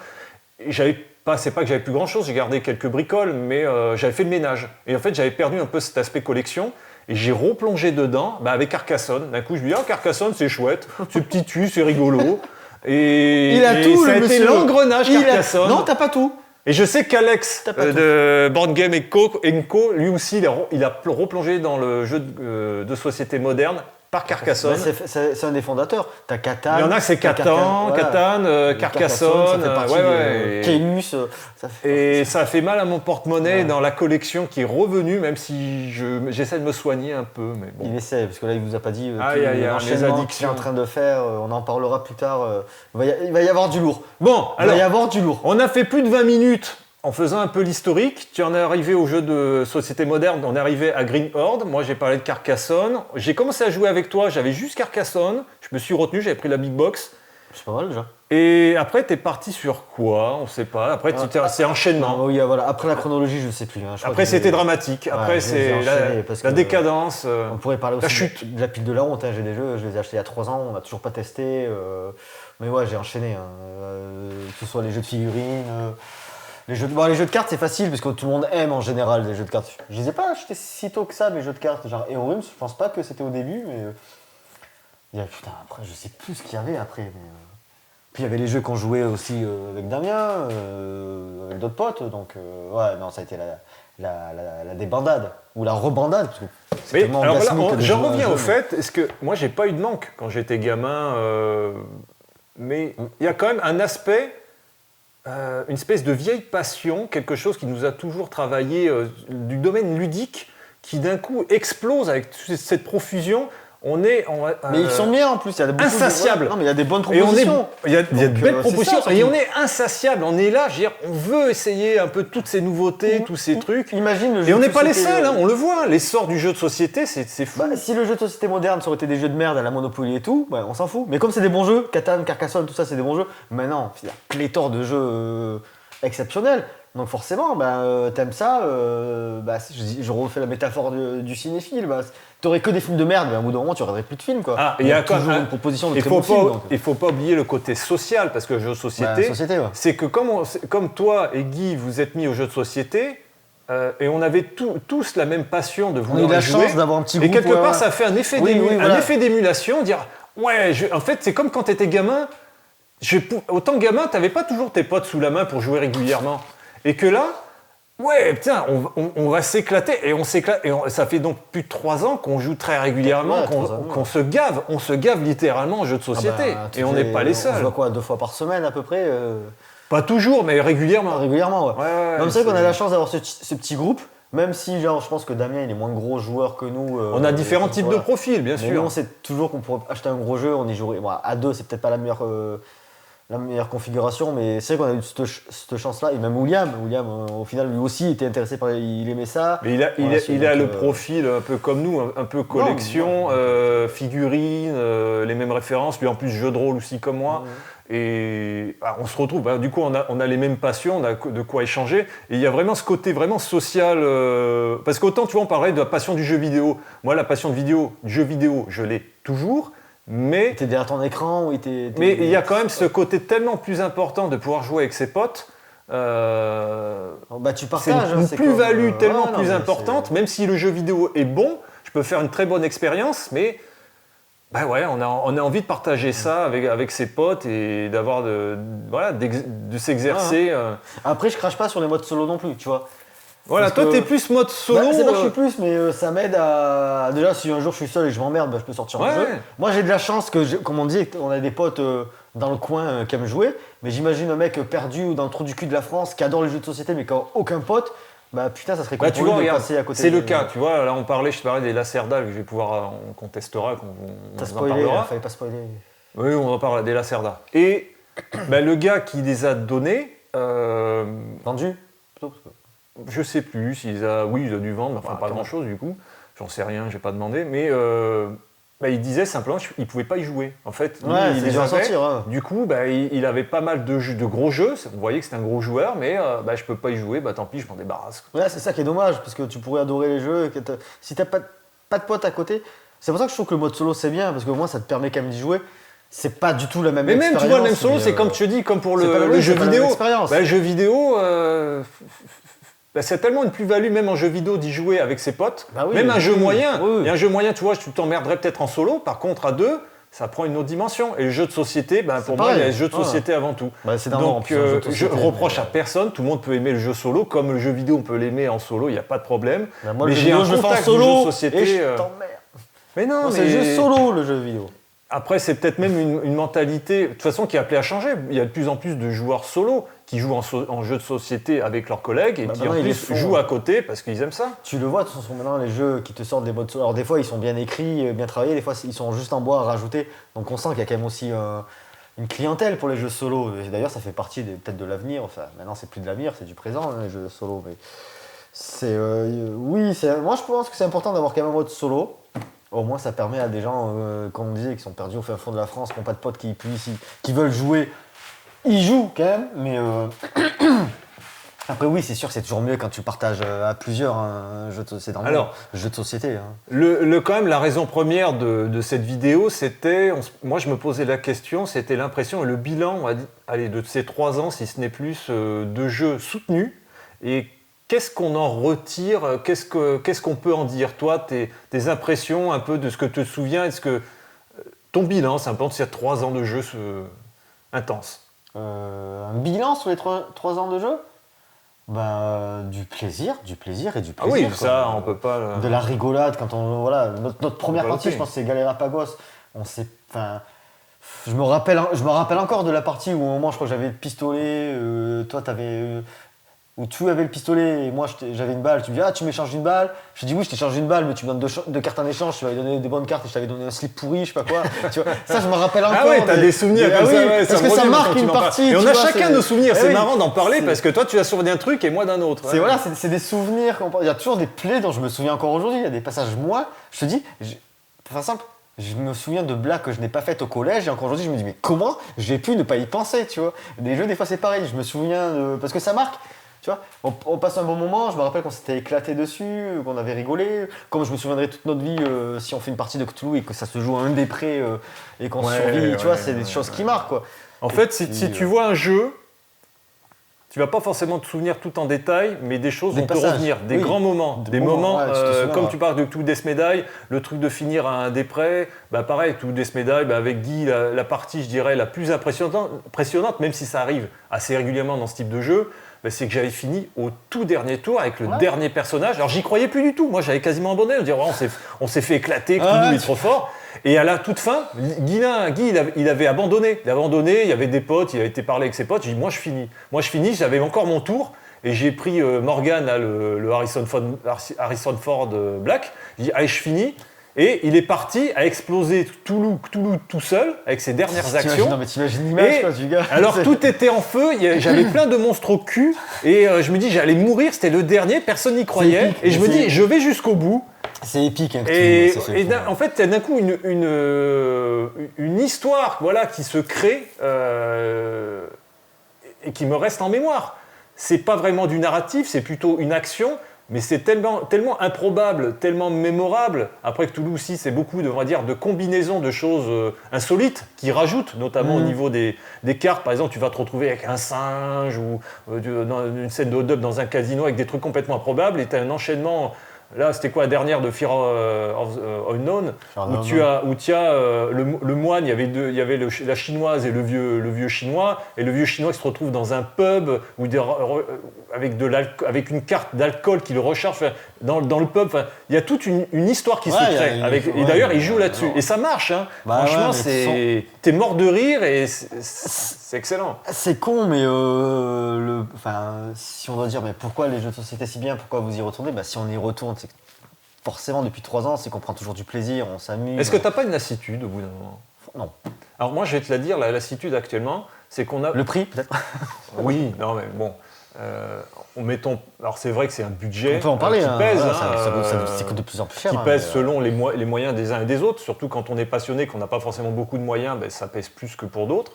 Et c'est pas que j'avais plus grand chose, j'ai gardé quelques bricoles, mais j'avais fait le ménage. Et en fait, j'avais perdu un peu cet aspect collection. Et j'ai replongé dedans avec Carcassonne. D'un coup, je me dis, Carcassonne, c'est chouette, c'est petit, c'est rigolo. Et il a tout, ça a été l'engrenage Carcassonne. Non, t'as pas tout. Et je sais qu'Alex de Board Game Co, lui aussi, il a replongé dans le jeu de société moderne par Carcassonne. C'est un des fondateurs. T'as Catan. Il y en a, c'est Catan, Carcassone, Caylus. Et ça a fait mal à mon porte-monnaie dans la collection qui est revenue, même si j'essaie de me soigner un peu. Mais bon. Il essaie, parce que là, il vous a pas dit les addictions qu'il est en train de faire. On en parlera plus tard. Il va y avoir du lourd. Bon, alors, il va y avoir du lourd. On a fait plus de 20 minutes en faisant un peu l'historique. Tu en es arrivé au jeu de société moderne, on est arrivé à Green Horde. Moi, j'ai parlé de Carcassonne. J'ai commencé à jouer avec toi, j'avais juste Carcassonne. Je me suis retenu, j'avais pris la big box. C'est pas mal déjà. Et après, t'es parti sur quoi? On sait pas. Après, c'est enchaînement. Oui, voilà. Après la chronologie, je sais plus. Après, c'était dramatique. Après, c'est la décadence. On pourrait parler aussi la chute. de la pile de la honte. J'ai des jeux, je les ai achetés il y a 3 ans, on n'a toujours pas testé. Mais ouais, j'ai enchaîné. Que ce soit les jeux de figurines. Les jeux de cartes, c'est facile parce que tout le monde aime en général les jeux de cartes. Je les ai pas achetés si tôt que ça, mes jeux de cartes. Genre Heroims, je pense pas que c'était au début, mais. Putain, après, je sais plus ce qu'il y avait après. Mais... Puis il y avait les jeux qu'on jouait aussi avec Damien, avec d'autres potes. Donc, ouais, non, ça a été la débandade ou la rebandade. Parce que mais alors là, j'en reviens au fait, est-ce que moi, j'ai pas eu de manque quand j'étais gamin, mais il y a quand même un aspect. Une espèce de vieille passion, quelque chose qui nous a toujours travaillé du domaine ludique, qui d'un coup explose avec cette profusion. Mais ils sont bien en plus, il y a beaucoup insatiables. Non, mais il y a des bonnes Et propositions. il y a de belles c'est propositions ça, et surtout. on est insatiable. On est là, je veux dire, on veut essayer un peu toutes ces nouveautés, tous ces trucs. Imagine le jeu Et on de n'est pas les société, seuls, hein, on le voit. L'essor du jeu de société, c'est fou. Bah, si le jeu de société moderne, ça aurait été des jeux de merde à la Monopoly et tout, bah, on s'en fout. Mais comme c'est des bons jeux, Catan, Carcassonne, tout ça, c'est des bons jeux. Maintenant, il y a pléthore de jeux exceptionnels. Donc forcément, t'aimes ça. Je refais la métaphore du cinéphile. Bah, t'aurais que des films de merde, mais à un bout d'un moment, tu regarderais plus de films. Quoi. Il y a toujours quand- une proposition de Il très faut bons films. il faut pas oublier le côté social, parce que le jeu de société, société, ouais. c'est que comme toi et Guy, vous êtes mis au jeu de société, et on avait tous la même passion de On a eu vouloir la y jouer. chance d'avoir un petit Et groupe. quelque part, ça fait un effet voilà. d'émulation, dire ouais, en fait, c'est comme quand tu étais gamin. Autant gamin, t'avais pas toujours tes potes sous la main pour jouer régulièrement. Et que là, ouais, putain, on va s'éclater. Et on s'éclate. Ça fait donc plus de 3 ans qu'on joue très régulièrement, Ouais, 3 ans, qu'on se gave. On se gave littéralement en jeu de société. Et on n'est pas les On se seuls. voit quoi, 2 fois par semaine à peu près Pas toujours, mais régulièrement. Régulièrement, ouais. Ouais, Non, mais c'est vrai qu'on a la chance d'avoir ce petit groupe, même si genre, je pense que Damien il est moins gros joueur que nous. On a différents types de voilà. profils, bien Mais sûr. nous, on sait toujours qu'on pourrait acheter un gros jeu, on y jouerait. Bon, à 2, c'est peut-être pas la meilleure configuration, mais c'est vrai qu'on a eu cette chance-là. Et même William, au final, lui aussi était intéressé par. Il aimait ça. Mais il a Donc, le profil un peu comme nous, un peu collection, figurines, les mêmes références. Lui en plus jeu de rôle aussi comme moi. Et on se retrouve. Du coup, on a les mêmes passions, on a de quoi échanger. Et il y a vraiment ce côté vraiment social. Parce qu'autant, tu vois, on parlait de la passion du jeu vidéo. Moi, la passion du jeu vidéo, je l'ai toujours. Mais T'es derrière ton écran ou mais il y a quand même ce côté tellement plus important de pouvoir jouer avec ses potes. tu C'est partages. une plus-value tellement ouais, non, plus mais importante, même si le jeu vidéo est bon, je peux faire une très bonne expérience, mais on a envie de partager ça avec ses potes et d'avoir de s'exercer. Après, je crache pas sur les modes solo non plus, tu vois. Voilà, Parce toi que- t'es plus mode solo. C'est pas que je suis plus, mais ça m'aide à. Déjà, si un jour je suis seul et que je m'emmerde, je peux sortir un Ouais. jeu. Moi, j'ai de la chance que, comme on dit, on a des potes dans le coin qui aiment jouer. Mais j'imagine un mec perdu ou dans le trou du cul de la France qui adore les jeux de société mais qui n'a aucun pote. Bah putain, ça serait cool Tu vois, de regarde, passer à côté. c'est le cas, tu vois, là je parlais des Lacerda, que je vais pouvoir, on contestera, T'as on en spoilé, parlera. fallait pas spoiler. Oui, on en parle des Lacerda. Et le gars qui les a donnés, Vendu plutôt, parce que- je sais plus s'il a, il a dû vendre, mais enfin Ah, pas quand grand chose du coup. J'en sais rien, j'ai pas demandé, mais il disait simplement qu'il pouvait pas y jouer. En fait, lui, Ouais, il c'est les dur à avait. sortir. Hein. Du coup, il avait pas mal de gros jeux. On voyait que c'était un gros joueur, mais je peux pas y jouer. Tant pis, je m'en débarrasse. Ouais, c'est ça qui est dommage, parce que tu pourrais adorer les jeux. Si t'as pas de potes à côté, c'est pour ça que je trouve que le mode solo c'est bien, parce qu'au moins ça te permet quand même d'y jouer. C'est pas du tout la même Mais expérience. même, tu vois, le même solo, mais, c'est comme je te dis, comme pour c'est pas le jeu c'est pas la même vidéo. expérience. Le jeu vidéo, c'est tellement une plus-value, même en jeu vidéo, d'y jouer avec ses potes. Bah oui, même un jeu oui, moyen. oui. Et un jeu moyen, tu vois, tu t'emmerderais peut-être en solo. Par contre, à deux, ça prend une autre dimension. Et le jeu de société, pour moi, pareil. il y a le jeu de Ouais. société avant tout. Bah, c'est normal, en Donc, plus, un jeu de je société, reproche mais- à personne. Tout le monde peut aimer le jeu solo. Comme le jeu vidéo, on peut l'aimer en solo, il n'y a pas de problème. Bah, moi, mais le jeu j'ai un vidéo, je le fais en contact du jeu de solo société. et je t'emmerde. Mais non, Moi, mais c'est le jeu solo, le jeu vidéo. après, c'est peut-être même une mentalité, de toute façon, qui est appelée à changer. Il y a de plus en plus de joueurs solo qui jouent en jeu de société avec leurs collègues et qui en maintenant, ils plus le font. jouent à côté parce qu'ils aiment ça. Tu le vois, de toute façon, maintenant, les jeux qui te sortent des modes solo. Alors, des fois, ils sont bien écrits, bien travaillés, des fois, ils sont juste en bois à rajouter. Donc, on sent qu'il y a quand même aussi une clientèle pour les jeux solo. Et d'ailleurs, ça fait partie peut-être de l'avenir. Enfin, maintenant, c'est plus de l'avenir, c'est du présent, les jeux solo. Mais moi, je pense que c'est important d'avoir quand même un mode solo. Au moins, ça permet à des gens, comme on disait, qui sont perdus au fin fond de la France, qui n'ont pas de potes, qui veulent jouer. Ils jouent quand même, mais après, oui, c'est sûr que c'est toujours mieux quand tu partages à plusieurs un jeu de société. Alors, jeu de société. Hein. Quand même, la raison première de cette vidéo, c'était, moi je me posais la question, c'était l'impression et le bilan de ces 3 ans, si ce n'est plus, de jeux soutenus. Et qu'est-ce qu'on en retire? Qu'est-ce qu'on peut en dire? Toi, tes impressions un peu de ce que tu te souviens, est-ce que ton bilan, c'est un peu de ces 3 ans de jeu intense? Un bilan sur les 3 ans de jeu? Du plaisir et du plaisir. Ah oui, quoi. ça, on peut pas. De la rigolade quand on. Voilà, notre première peut partie, noter. je pense que c'est Galérapagos. Je me rappelle encore de la partie où au moment, je crois que j'avais le pistolet, toi t'avais où tu avais le pistolet et moi j'avais une balle, tu me dis ah tu m'échanges une balle, je te dis oui je t'échange une balle mais tu me donnes deux cartes en échange, tu m'avais donné des bonnes cartes et je t'avais donné un slip pourri, je sais pas quoi, tu vois, ça je me rappelle encore. Ah ouais, t'as des souvenirs comme ça, ouais, parce que ça marque une partie. Et on a chacun nos souvenirs, c'est oui, marrant d'en parler parce que toi tu as souvenir d'un truc et moi d'un autre. C'est voilà, c'est des souvenirs, il y a toujours des plaies dont je me souviens encore aujourd'hui, il y a des passages moi, je te dis, pour faire simple, je me souviens de blagues que je n'ai pas faites au collège et encore aujourd'hui je me dis mais comment j'ai pu ne pas y penser, tu vois. Des jeux des fois c'est pareil, je me souviens parce que ça marque, tu vois. On passe un bon moment, je me rappelle qu'on s'était éclaté dessus, qu'on avait rigolé, comme je me souviendrai toute notre vie si on fait une partie de Cthulhu et que ça se joue à un des prés et qu'on survit, tu vois, c'est des choses qui marquent quoi. En fait, si tu vois un jeu, tu vas pas forcément te souvenir tout en détail, mais des choses vont te revenir, des grands moments, des moments, comme tu parles de Cthulhu Death Medaille, le truc de finir à un des prés, bah pareil, Cthulhu Death Medaille, avec Guy, la partie, je dirais, la plus impressionnante, même si ça arrive assez régulièrement dans ce type de jeu, bah, c'est que j'avais fini au tout dernier tour avec le dernier personnage. Alors j'y croyais plus du tout, moi j'avais quasiment abandonné, dire on s'est fait éclater, Cthulhu est trop fort. Et à la toute fin, Guy il avait abandonné. Il y avait des potes, il avait été parler avec ses potes. J'ai dit, moi je finis, j'avais encore mon tour. Et j'ai pris Morgan, là, le Harrison Ford Black. J'ai dit, allez, je finis. Et il est parti à exploser Cthulhu tout seul, avec ses dernières actions. Non mais t'imagines l'image quoi, du gars. Alors tout était en feu, j'avais plein de monstres au cul. Et je me dis, j'allais mourir, c'était le dernier, personne n'y croyait. Et je me dis, je vais jusqu'au bout. C'est épique. Hein, en fait, d'un coup, une histoire qui se crée et qui me reste en mémoire. C'est pas vraiment du narratif, c'est plutôt une action, mais c'est tellement improbable, tellement mémorable. Après, Cthulhu aussi, c'est beaucoup de combinaisons de choses insolites qui rajoutent, notamment au niveau des cartes. Par exemple, tu vas te retrouver avec un singe ou dans une scène de hold-up dans un casino avec des trucs complètement improbables et tu as un enchaînement. Là, c'était quoi la dernière de Fear of Unknown, où tu as le moine, il y avait la chinoise et le vieux chinois, et le vieux chinois qui se retrouve dans un pub avec une carte d'alcool qui le recharge dans le pub. Il y a toute une histoire qui se crée. Et d'ailleurs, il joue là-dessus. Et ça marche. Hein. Franchement, t'es mort de rire et c'est excellent. C'est con, mais si on doit dire mais pourquoi les jeux de société si bien, pourquoi vous y retournez, si on y retourne, c'est que forcément depuis 3 ans, c'est qu'on prend toujours du plaisir, on s'amuse. Est-ce que t'as pas une lassitude au bout d'un moment ? Non. Alors moi, je vais te la dire, la lassitude actuellement, c'est qu'on a... Le prix, peut-être. Oui, non mais bon... alors c'est vrai que c'est un budget on peut en parler, qui pèse, ça coûte de plus en plus cher. Qui pèse selon les moyens des uns et des autres, surtout quand on est passionné, qu'on n'a pas forcément beaucoup de moyens, ça pèse plus que pour d'autres.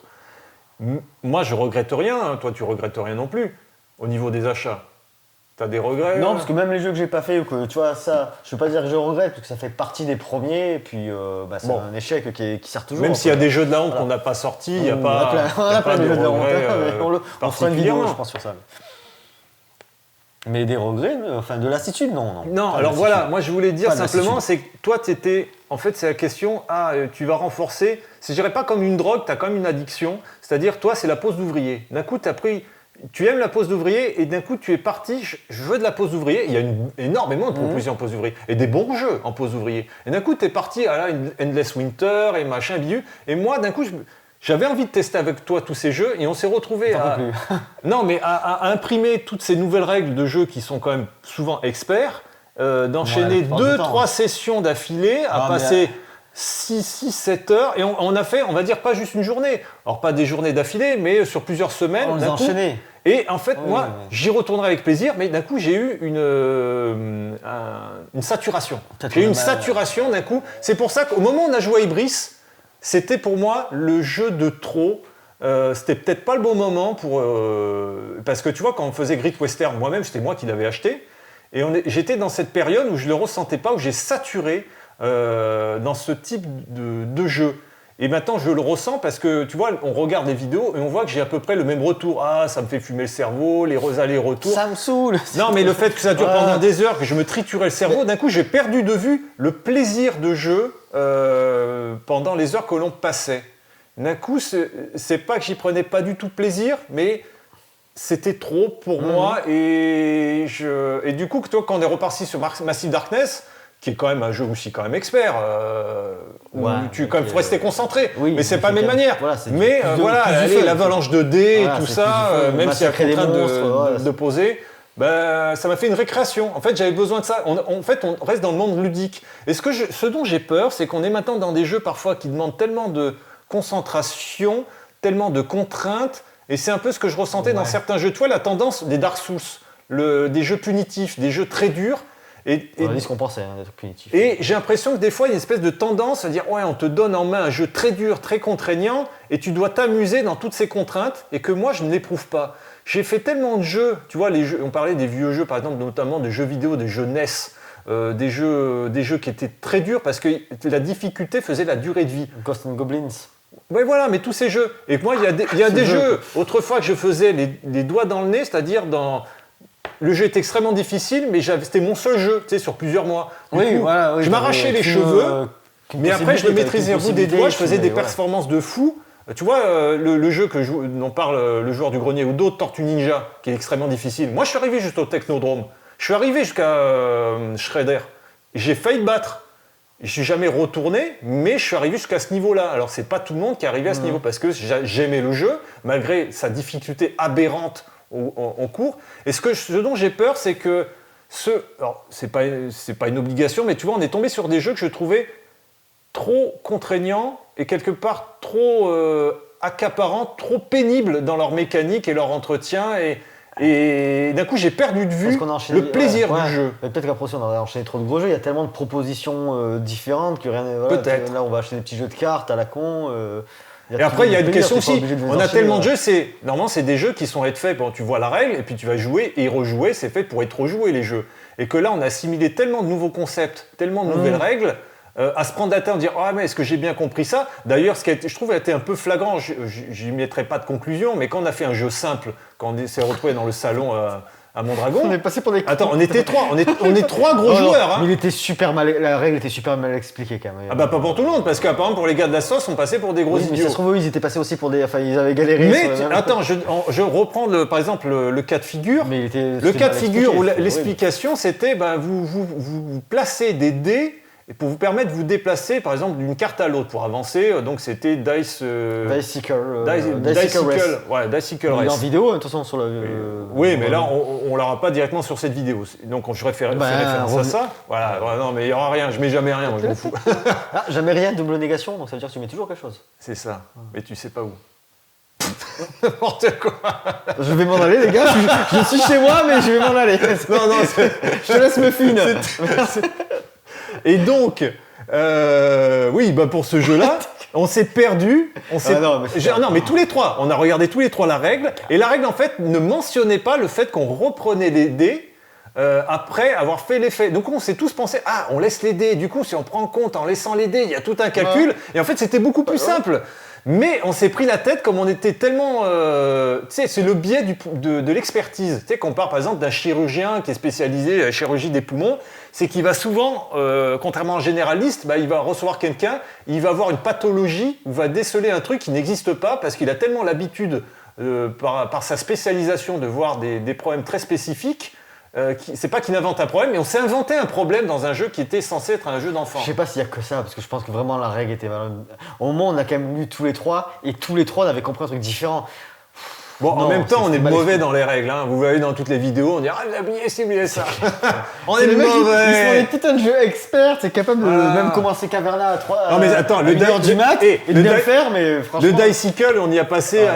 Moi je regrette rien, hein. Toi tu regrettes rien non plus, au niveau des achats. T'as des regrets ? Non, parce que même les jeux que j'ai pas fait, ou que tu vois, ça, je veux pas dire que je regrette, parce que ça fait partie des premiers, et puis c'est un échec qui sert toujours. Même s'il y a des jeux de la honte qu'on n'a pas sortis, il n'y a pas. On a plein de jeux de la honte, on fera une vidéo, je pense, pense, sur ça. Mais des regrets, de lassitude, non. Non, alors voilà, moi je voulais dire simplement, c'est que toi, en fait, c'est la question, tu vas renforcer, je dirais pas comme une drogue, tu as quand même une addiction, c'est-à-dire, toi, c'est la pause d'ouvrier. D'un coup, tu aimes la pause d'ouvrier et d'un coup, tu es parti, je veux de la pause d'ouvrier, il y a énormément de propositions en pause d'ouvrier, et des bons jeux en pause d'ouvrier. Et d'un coup, tu es parti à Endless Winter et machin, bidu, et moi, d'un coup, j'avais envie de tester avec toi tous ces jeux et on s'est retrouvés à imprimer toutes ces nouvelles règles de jeu qui sont quand même souvent experts, d'enchaîner 2-3 sessions d'affilée, à passer 6-7 heures, et on a fait, on va dire, pas juste une journée, alors pas des journées d'affilée, mais sur plusieurs semaines. On les a enchaînés. Et en fait, j'y retournerai avec plaisir, mais d'un coup, j'ai eu une saturation. J'ai eu une saturation d'un coup. C'est pour ça qu'au moment où on a joué à Ibris, c'était pour moi le jeu de trop. C'était peut-être pas le bon moment parce que tu vois, quand on faisait Great Western, moi-même, c'était moi qui l'avais acheté. Et j'étais dans cette période où je le ressentais pas, où j'ai saturé dans ce type de jeu. Et maintenant, je le ressens parce que, tu vois, on regarde les vidéos et on voit que j'ai à peu près le même retour. Ah, ça me fait fumer le cerveau, les allers-retours. Ça me saoule. Non, mais le fait que ça dure pendant des heures, que je me triturais le cerveau, d'un coup, j'ai perdu de vue le plaisir de jeu pendant les heures que l'on passait. D'un coup, c'est pas que j'y prenais pas du tout plaisir, mais c'était trop pour moi. Et du coup, toi, quand on est reparti sur Massive Darkness, qui est quand même un jeu aussi quand même expert, où tu quand même faut rester concentré, mais c'est pas la même manière. Mais l'avalanche de dés et tout ça, même s'il y a contrainte de poser, bah, ça m'a fait une récréation. En fait, j'avais besoin de ça. En fait, on reste dans le monde ludique. Et ce dont j'ai peur, c'est qu'on est maintenant dans des jeux parfois qui demandent tellement de concentration, tellement de contraintes. Et c'est un peu ce que je ressentais dans certains jeux. Tu vois, la tendance des Dark Souls, des jeux punitifs, des jeux très durs. On a dit ce qu'on pensait, des trucs punitifs. Et j'ai l'impression que des fois, il y a une espèce de tendance à dire ouais, on te donne en main un jeu très dur, très contraignant, et tu dois t'amuser dans toutes ces contraintes, et que moi, je ne l'éprouve pas. J'ai fait tellement de jeux, tu vois, on parlait des vieux jeux, par exemple, notamment des jeux vidéo, des jeux NES, des jeux qui étaient très durs parce que la difficulté faisait la durée de vie. Ghosts and Goblins. Ouais, voilà, mais tous ces jeux. Et moi, il y a des jeux, autrefois, que je faisais les doigts dans le nez, c'est-à-dire le jeu était extrêmement difficile, mais c'était mon seul jeu, tu sais, sur plusieurs mois. Du coup, je m'arrachais les cheveux, mais après, je le maîtrisais au bout des doigts, je faisais des performances de fou. Tu vois, le jeu dont parle le joueur du grenier ou d'autres, Tortue Ninja, qui est extrêmement difficile. Moi, je suis arrivé juste au Technodrome. Je suis arrivé jusqu'à Shredder. J'ai failli le battre. Je suis jamais retourné, mais je suis arrivé jusqu'à ce niveau-là. Alors, c'est pas tout le monde qui est arrivé à ce niveau, parce que j'aimais le jeu, malgré sa difficulté aberrante en cours. Et ce dont j'ai peur, c'est que alors, c'est pas une obligation, mais tu vois, on est tombé sur des jeux que je trouvais trop contraignants et quelque part trop accaparants, trop pénibles dans leur mécanique et leur entretien. Et d'un coup, j'ai perdu de vue le plaisir du jeu. Mais peut-être qu'après, on a enchaîné trop de gros jeux. Il y a tellement de propositions différentes que rien n'est. Voilà, peut-être. Là, on va acheter des petits jeux de cartes à la con. Et après, il y a une question aussi. On a tellement de jeux, normalement, c'est des jeux qui sont faits pour tu vois la règle et puis tu vas jouer et rejouer. C'est fait pour être rejoué, les jeux. Et que là, on a assimilé tellement de nouveaux concepts, tellement de nouvelles règles. À se prendre la tête, dire « Ah, mais est-ce que j'ai bien compris ça ?» D'ailleurs, je trouve a été un peu flagrant, je n'y mettrai pas de conclusion, mais quand on a fait un jeu simple, quand on s'est retrouvé dans le salon à Mondragon... On est passé pour des... Attends, on était trois, on est trois gros joueurs. Hein. Mais la règle était super mal expliquée quand même. Ah bah pas pour tout le monde, parce qu'apparemment pour les gars de la sauce, on passait pour des gros idiots. Mais ça se trouve, ils étaient passés aussi pour des... Enfin, ils avaient galéré. Mais attends, je reprends par exemple le cas de figure. Mais le cas de figure où l'explication c'était, vous placez des dés et pour vous permettre de vous déplacer, par exemple, d'une carte à l'autre pour avancer. Donc c'était Dicecle. Ouais, Dicecle Race. Il est en vidéo, de toute façon, sur le. Oui, mais là, on l'aura pas directement sur cette vidéo. Donc je fais référence à ça. Voilà, non, mais il n'y aura rien. Je mets jamais rien, moi, je m'en fous. Ah, jamais rien, double négation, donc ça veut dire que tu mets toujours quelque chose. C'est ça, mais tu sais pas où. N'importe quoi. Je vais m'en aller, les gars. Je suis chez moi, mais je vais m'en aller. Non, je te laisse me fine. Merci. Et donc, oui, pour ce jeu-là, on s'est perdu. Mais tous les trois, on a regardé tous les trois la règle. Et la règle, en fait, ne mentionnait pas le fait qu'on reprenait les dés après avoir fait l'effet. Donc, on s'est tous pensé, on laisse les dés. Du coup, si on prend en compte en laissant les dés, il y a tout un calcul. Ouais. Et en fait, c'était beaucoup plus simple. Mais on s'est pris la tête comme on était tellement... tu sais, c'est le biais de l'expertise. Tu sais, qu'on part par exemple d'un chirurgien qui est spécialisé à la chirurgie des poumons, c'est qu'il va souvent, contrairement à un généraliste, il va recevoir quelqu'un, il va avoir une pathologie, il va déceler un truc qui n'existe pas parce qu'il a tellement l'habitude, par sa spécialisation, de voir des problèmes très spécifiques. C'est pas qu'il invente un problème, mais on s'est inventé un problème dans un jeu qui était censé être un jeu d'enfant. Je sais pas s'il y a que ça, parce que je pense que vraiment la règle était... Au moment où on a quand même lu tous les trois, et tous les trois on avait compris un truc différent. Bon, en même temps, on est mauvais dans les règles. Hein. Vous voyez dans toutes les vidéos, on dit « Ah, j'ai oublié ça !» On est mauvais. Ils sont des putains de jeux experts, c'est capable de même commencer Caverna à 3 Non mais attends, le du mat et de bien faire, mais franchement... Le Dicecle, on y a passé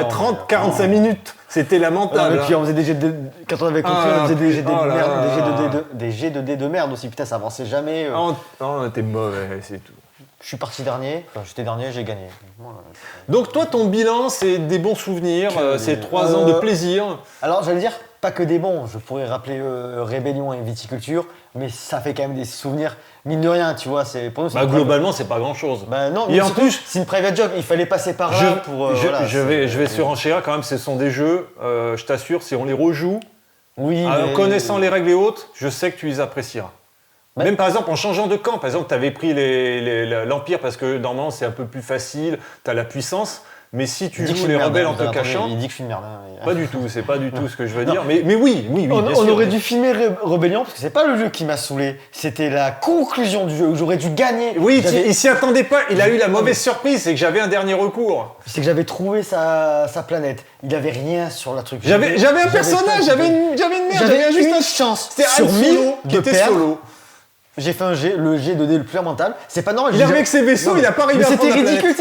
30-45 minutes. C'était lamentable. Et puis on faisait des jets de... Quand on avait compris, on faisait des jets de merde, des jets de dés de merde aussi. Putain, ça avançait jamais. On était mauvais, c'est tout. Je suis parti dernier, j'étais dernier, j'ai gagné. Donc toi, ton bilan, c'est des bons souvenirs, c'est 3 ans de plaisir. Alors j'allais dire, pas que des bons, je pourrais rappeler Rébellion et Viticulture, mais ça fait quand même des souvenirs, mine de rien, tu vois. Pour nous, globalement, c'est pas grand-chose. Non, et en plus, c'est une private job, il fallait passer par là pour... je vais surenchérir quand même, ce sont des jeux, je t'assure, si on les rejoue, en connaissant les règles et autres, je sais que tu les apprécieras. Même par exemple en changeant de camp, par exemple tu avais pris l'Empire parce que normalement c'est un peu plus facile, tu as la puissance, Mais si tu Il dit que je joues suis une les merde, rebelles hein, en te vous avez entendu, cachant, il dit que je suis une merde. Hein. pas du tout, c'est pas du tout ce que je veux dire. Mais oui, bien On sûr. aurait dû filmer Rebellion parce que c'est pas le jeu qui m'a saoulé, c'était la conclusion du jeu où j'aurais dû gagner. Oui, il s'y attendait pas. Il a eu la mauvaise surprise, c'est que j'avais un dernier recours. C'est que j'avais trouvé sa planète. Il avait rien sur la truc. J'avais un personnage, j'avais une merde, J'avais juste une chance. C'était sur Han 1000 Solo qui de était perdre. solo. J'ai fait un G, le G 2D le plus mental. C'est pas normal. Il arrive avec ses vaisseaux, il a pas arrivé mais à c'était prendre la ridicule.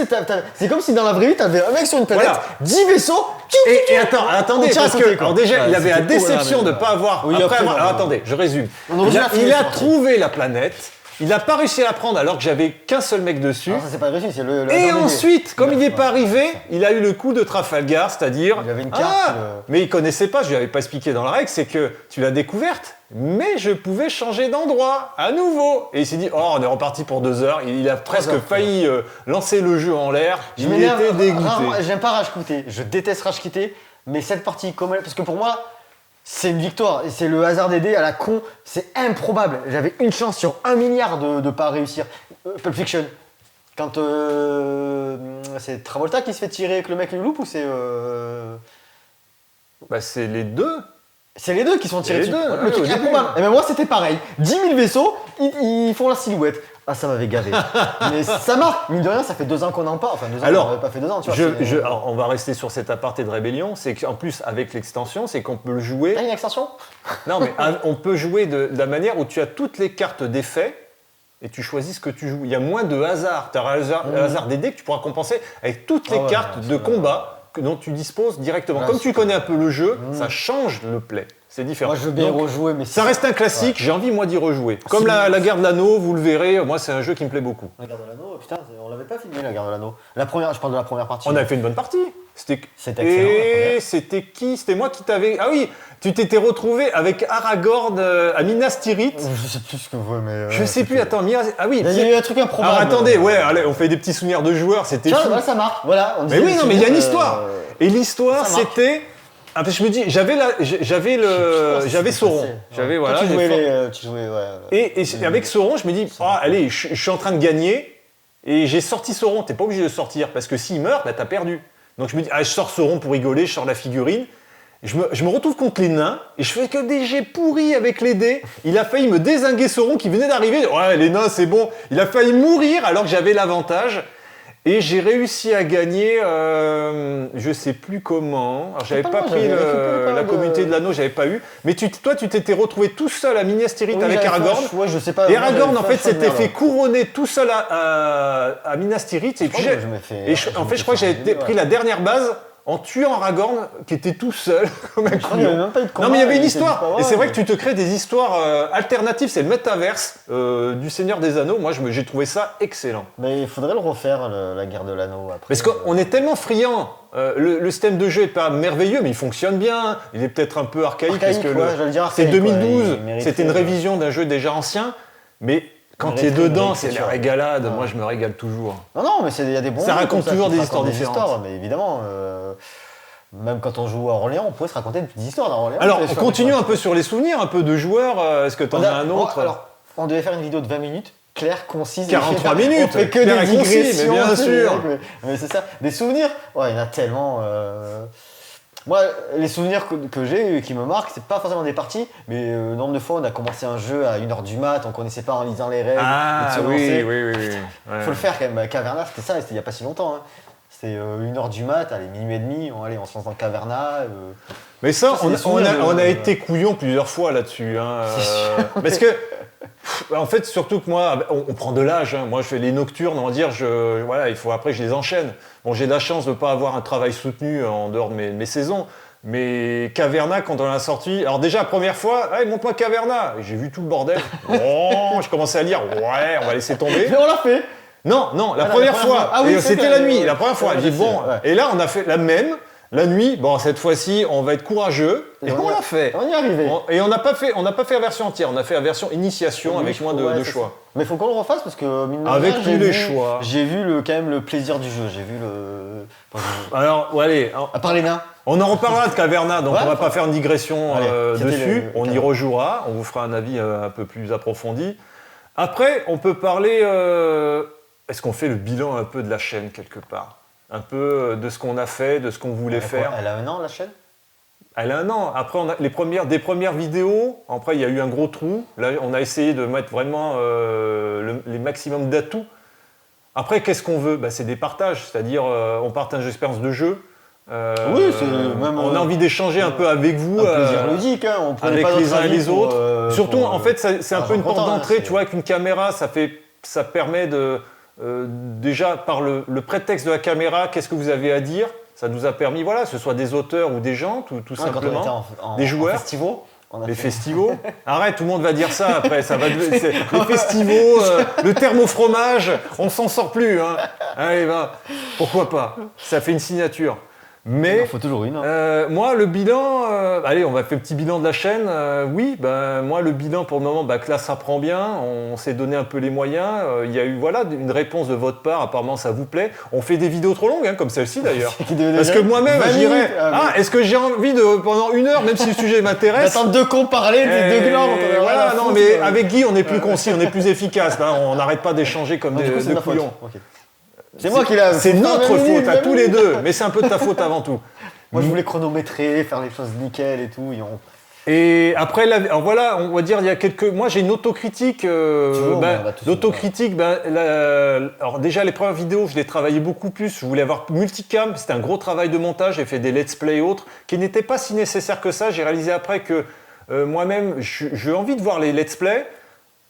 C'est comme si dans la vraie vie, t'avais un mec sur une planète, Voilà. 10 vaisseaux. Et attendez, On tire à parce côté, que quoi. alors déjà, Ouais, il avait la c'était beau, là, déception mais de ne ouais. pas avoir. Oui, après après, avoir- non, alors, non. attendez, je résume. On aurait dû la finir, Il a cette partie. trouvé la planète, il n'a pas réussi à la prendre alors que j'avais qu'un seul mec dessus. Non, ça c'est pas réussi, c'est le. Et hasard des ensuite, comme il n'est Ouais. pas arrivé, il a eu le coup de Trafalgar, c'est-à-dire. Il avait une carte, Mais il connaissait pas, je lui avais pas expliqué dans la règle, c'est que tu l'as découverte, mais je pouvais changer d'endroit à nouveau. Et il s'est dit, oh, on est reparti pour 2 heures. Il a presque heures. failli lancer le jeu en l'air. Je Il m'énerve, était dégoûté. rarement- J'aime pas rage quitter, je déteste rage quitter, mais cette partie, parce que pour moi, c'est une victoire, et c'est le hasard des dés à la con, c'est improbable. J'avais une chance sur 1 milliard de pas réussir. Pulp Fiction, quand c'est Travolta qui se fait tirer avec le mec le loupe ou c'est. Bah, c'est les deux. C'est les deux qui sont tirés Les dessus. deux, Le ouais, truc au début. improbable. Et ben moi c'était pareil. 10 000 vaisseaux, ils font la silhouette. Ah ça m'avait gavé. Mais ça marque. Mine de rien, ça fait 2 ans qu'on en parle. Enfin 2 ans, Alors, on n'avait pas fait 2 ans, tu vois. c'est- alors, on va rester sur cet aparté de rébellion. C'est qu'en plus, avec l'extension, c'est qu'on peut le jouer. T'as une extension? Non, mais on peut jouer de la manière où tu as toutes les cartes d'effet et tu choisis ce que tu joues. Il y a moins de hasard. Tu as le hasard des dés que tu pourras compenser avec toutes les Ah ouais, cartes ouais, de ça- combat dont tu disposes directement. Ouais, Comme c'est tu connais un peu le jeu, ça change le play. C'est différent. Moi je veux bien Donc, rejouer, mais ça reste un classique, j'ai envie moi d'y rejouer. Comme Si- la guerre de l'anneau, vous le verrez, moi c'est un jeu qui me plaît beaucoup. La garde de l'anneau, putain, on l'avait pas filmé la garde de l'anneau. La première, je parle de la première partie. On avait fait une bonne partie. C'était C'était excellent, la Et première. c'était qui? C'était moi qui t'avais. Ah oui, tu t'étais retrouvé avec Aragorn à Minas Tirith. Je sais plus ce que vous voulez, mais. Je sais plus, attends, Ah oui, Il y a eu un truc improbable. alors attendez, ouais, allez, on fait des petits souvenirs de joueurs, c'était Tiens, fou. voilà, ça marque. Voilà. on Mais disait oui, des non, mais il y a une souvenirs, histoire. Et l'histoire, ça marque. c'était. Ah, parce que je me dis, j'avais Sauron. J'avais, voilà. Tu j'ai jouais, fait- tu jouais, ouais. Et avec Sauron, je me dis, ah, allez, je suis en train de gagner. Et j'ai sorti Sauron. T'es pas obligé de sortir. Parce que s'il meurt, bah, t'as perdu. Donc je me dis, ah, je sors Sauron pour rigoler, je sors la figurine. Et je me retrouve contre les nains. Et je fais que des jets pourris avec les dés. Il a failli me dézinguer Sauron qui venait d'arriver. Ouais, les nains, c'est bon. Il a failli mourir alors que j'avais l'avantage. Et j'ai réussi à gagner, je sais plus comment. Alors j'avais pas pas loin, pris j'avais récupéré pas la mal de- communauté de l'anneau, j'avais pas eu. Mais toi, tu t'étais retrouvé tout seul à Minas Tirith avec Aragorn. Ouais, je sais pas. Et moi, Aragorn, j'avais en fait fait, un choix de s'était merde. fait couronner tout seul à Minas Tirith. Et puis, crois que je m'ai fait- en fait, je crois que j'avais pris la dernière base en tuant Aragorn, qui était tout seul, comme un Je crois qu'il y avait couillon. même pas eu de combat. Non, mais il y avait une était juste histoire. pas- Et c'est vrai ouais. que tu te crées des histoires alternatives. C'est le métaverse du Seigneur des Anneaux. Moi, j'ai trouvé ça excellent. Mais il faudrait le refaire, la guerre de l'anneau après. Parce qu'on est tellement friand. Le système de jeu est pas merveilleux, mais il fonctionne bien. Il est peut-être un peu archaïque, parce que ouais, j'allais dire c'est archaïque, ouais, 2012. il mériterait, C'était une ouais. révision d'un jeu déjà ancien. Mais quand Il tu es mériterait une dedans, c'est réécriture. la régalade. Ouais. Moi, je me régale toujours. Non, mais il y a des bons Ça jeux raconte comme toujours qui des racontent histoires différentes. Mais évidemment, même quand on joue à Orléans, on pourrait se raconter des petites histoires d'Orléans. Alors, on continue un peu sur les souvenirs, un peu de joueurs. Est-ce que tu en as un autre? Alors, on devait faire une vidéo de 20 minutes, claire, concise. 43 efficace. minutes, On fait que clair des et concis, mais digressions. bien tu sais, sûr. mais c'est ça. Des souvenirs, ouais, il y en a tellement. Moi, les souvenirs que j'ai, qui me marquent, c'est pas forcément des parties, mais nombre de fois, on a commencé un jeu à 1h du mat, on connaissait pas en lisant les règles. Ah, et de se oui, lancer. oui. Ouais. Faut le faire quand même. Caverna, c'était ça, c'était il y a pas si longtemps. Hein. C'était 1h du mat, allez, minuit et demi, on se lance dans Caverna. Mais ça, Ça, c'est des souvenirs on a de- été couillon plusieurs fois là-dessus. Hein, parce que, en fait, surtout que moi, on prend de l'âge. Hein. Moi, je fais les nocturnes, on va dire, voilà, il faut après que je les enchaîne. Bon, j'ai de la chance de ne pas avoir un travail soutenu en dehors de mes saisons. Mais Caverna, quand on l'a sorti, alors déjà, la première fois, hey, montre-moi Caverna. Et j'ai vu tout le bordel. Oh, je commençais à lire, ouais, on va laisser tomber. Mais on l'a fait. Non, la Ah, première la première fois. fois. Ah oui, Et c'est c'était vrai, la nuit, ouais. la première fois. Ouais, J'ai dit, je sais, bon, ouais. et là, on a fait la même. La nuit, bon, cette fois-ci, on va être courageux. Et on l'a fait. On y est arrivé. Et on n'a pas fait la version entière, on a fait la version initiation avec moins Ouais, de c'est choix. ça. Mais il faut qu'on le refasse parce que mine de Avec rien, tous j'ai les vu- choix. J'ai vu quand même le plaisir du jeu. J'ai vu le. Alors, allez, À part les nains. on en reparlera de Caverna, donc Ouais. on va pas faire une digression Allez, c'était dessus. le On y Caverna. rejouera, on vous fera un avis un peu plus approfondi. Après, on peut parler. Est-ce qu'on fait le bilan un peu de la chaîne quelque part? un peu de ce qu'on a fait, de ce qu'on voulait faire. Elle a un an, la chaîne? Elle a un an. Après, on a des premières vidéos. Après, il y a eu un gros trou. Là, on a essayé de mettre vraiment les maximums d'atouts. Après, qu'est-ce qu'on veut? C'est des partages. C'est-à-dire, on partage l'expérience de jeu. Oui, c'est même. On a envie d'échanger un peu avec vous. Un plaisir ludique, hein. On prenait avec pas les uns et les autres. Surtout, pour, en fait, c'est un peu une porte d'entrée. hein, Tu vois, avec une caméra, ça permet de. Déjà, par le prétexte de la caméra, qu'est-ce que vous avez à dire? Ça nous a permis, voilà, que ce soit des auteurs ou des gens, tout simplement. Quand on était des joueurs. en festivals, les festivals. Arrête, tout le monde va dire ça après. Les festivals, le terme au fromage, on s'en sort plus. Hein. Allez, pourquoi pas? Ça fait une signature. Mais il faut toujours une. Hein. Moi, le bilan, allez, on va faire un petit bilan de la chaîne. Oui, moi, le bilan pour le moment, que là, ça prend bien. On s'est donné un peu les moyens. Il y a eu une réponse de votre part. Apparemment, ça vous plaît. On fait des vidéos trop longues, hein, comme celle-ci d'ailleurs. Parce que moi-même, je dirais, est-ce que j'ai envie de, pendant 1 heure, même si le sujet m'intéresse. D'attendre 2 cons parler, des 2 glands. Voilà, non, mais avec Guy, on est plus concis, on est plus efficace. Là, on n'arrête pas d'échanger comme des couillons. C'est moi qui l'ai. C'est notre faute à tous les deux, mais c'est un peu de ta faute avant tout. Moi, je voulais chronométrer, faire les choses nickel et tout. Et après, alors voilà, on va dire, il y a quelques. Moi, j'ai une autocritique. L'autocritique, alors déjà, les premières vidéos, je les travaillais beaucoup plus. Je voulais avoir multicam. C'était un gros travail de montage. J'ai fait des let's play et autres qui n'étaient pas si nécessaires que ça. J'ai réalisé après que moi-même, j'ai envie de voir les let's play.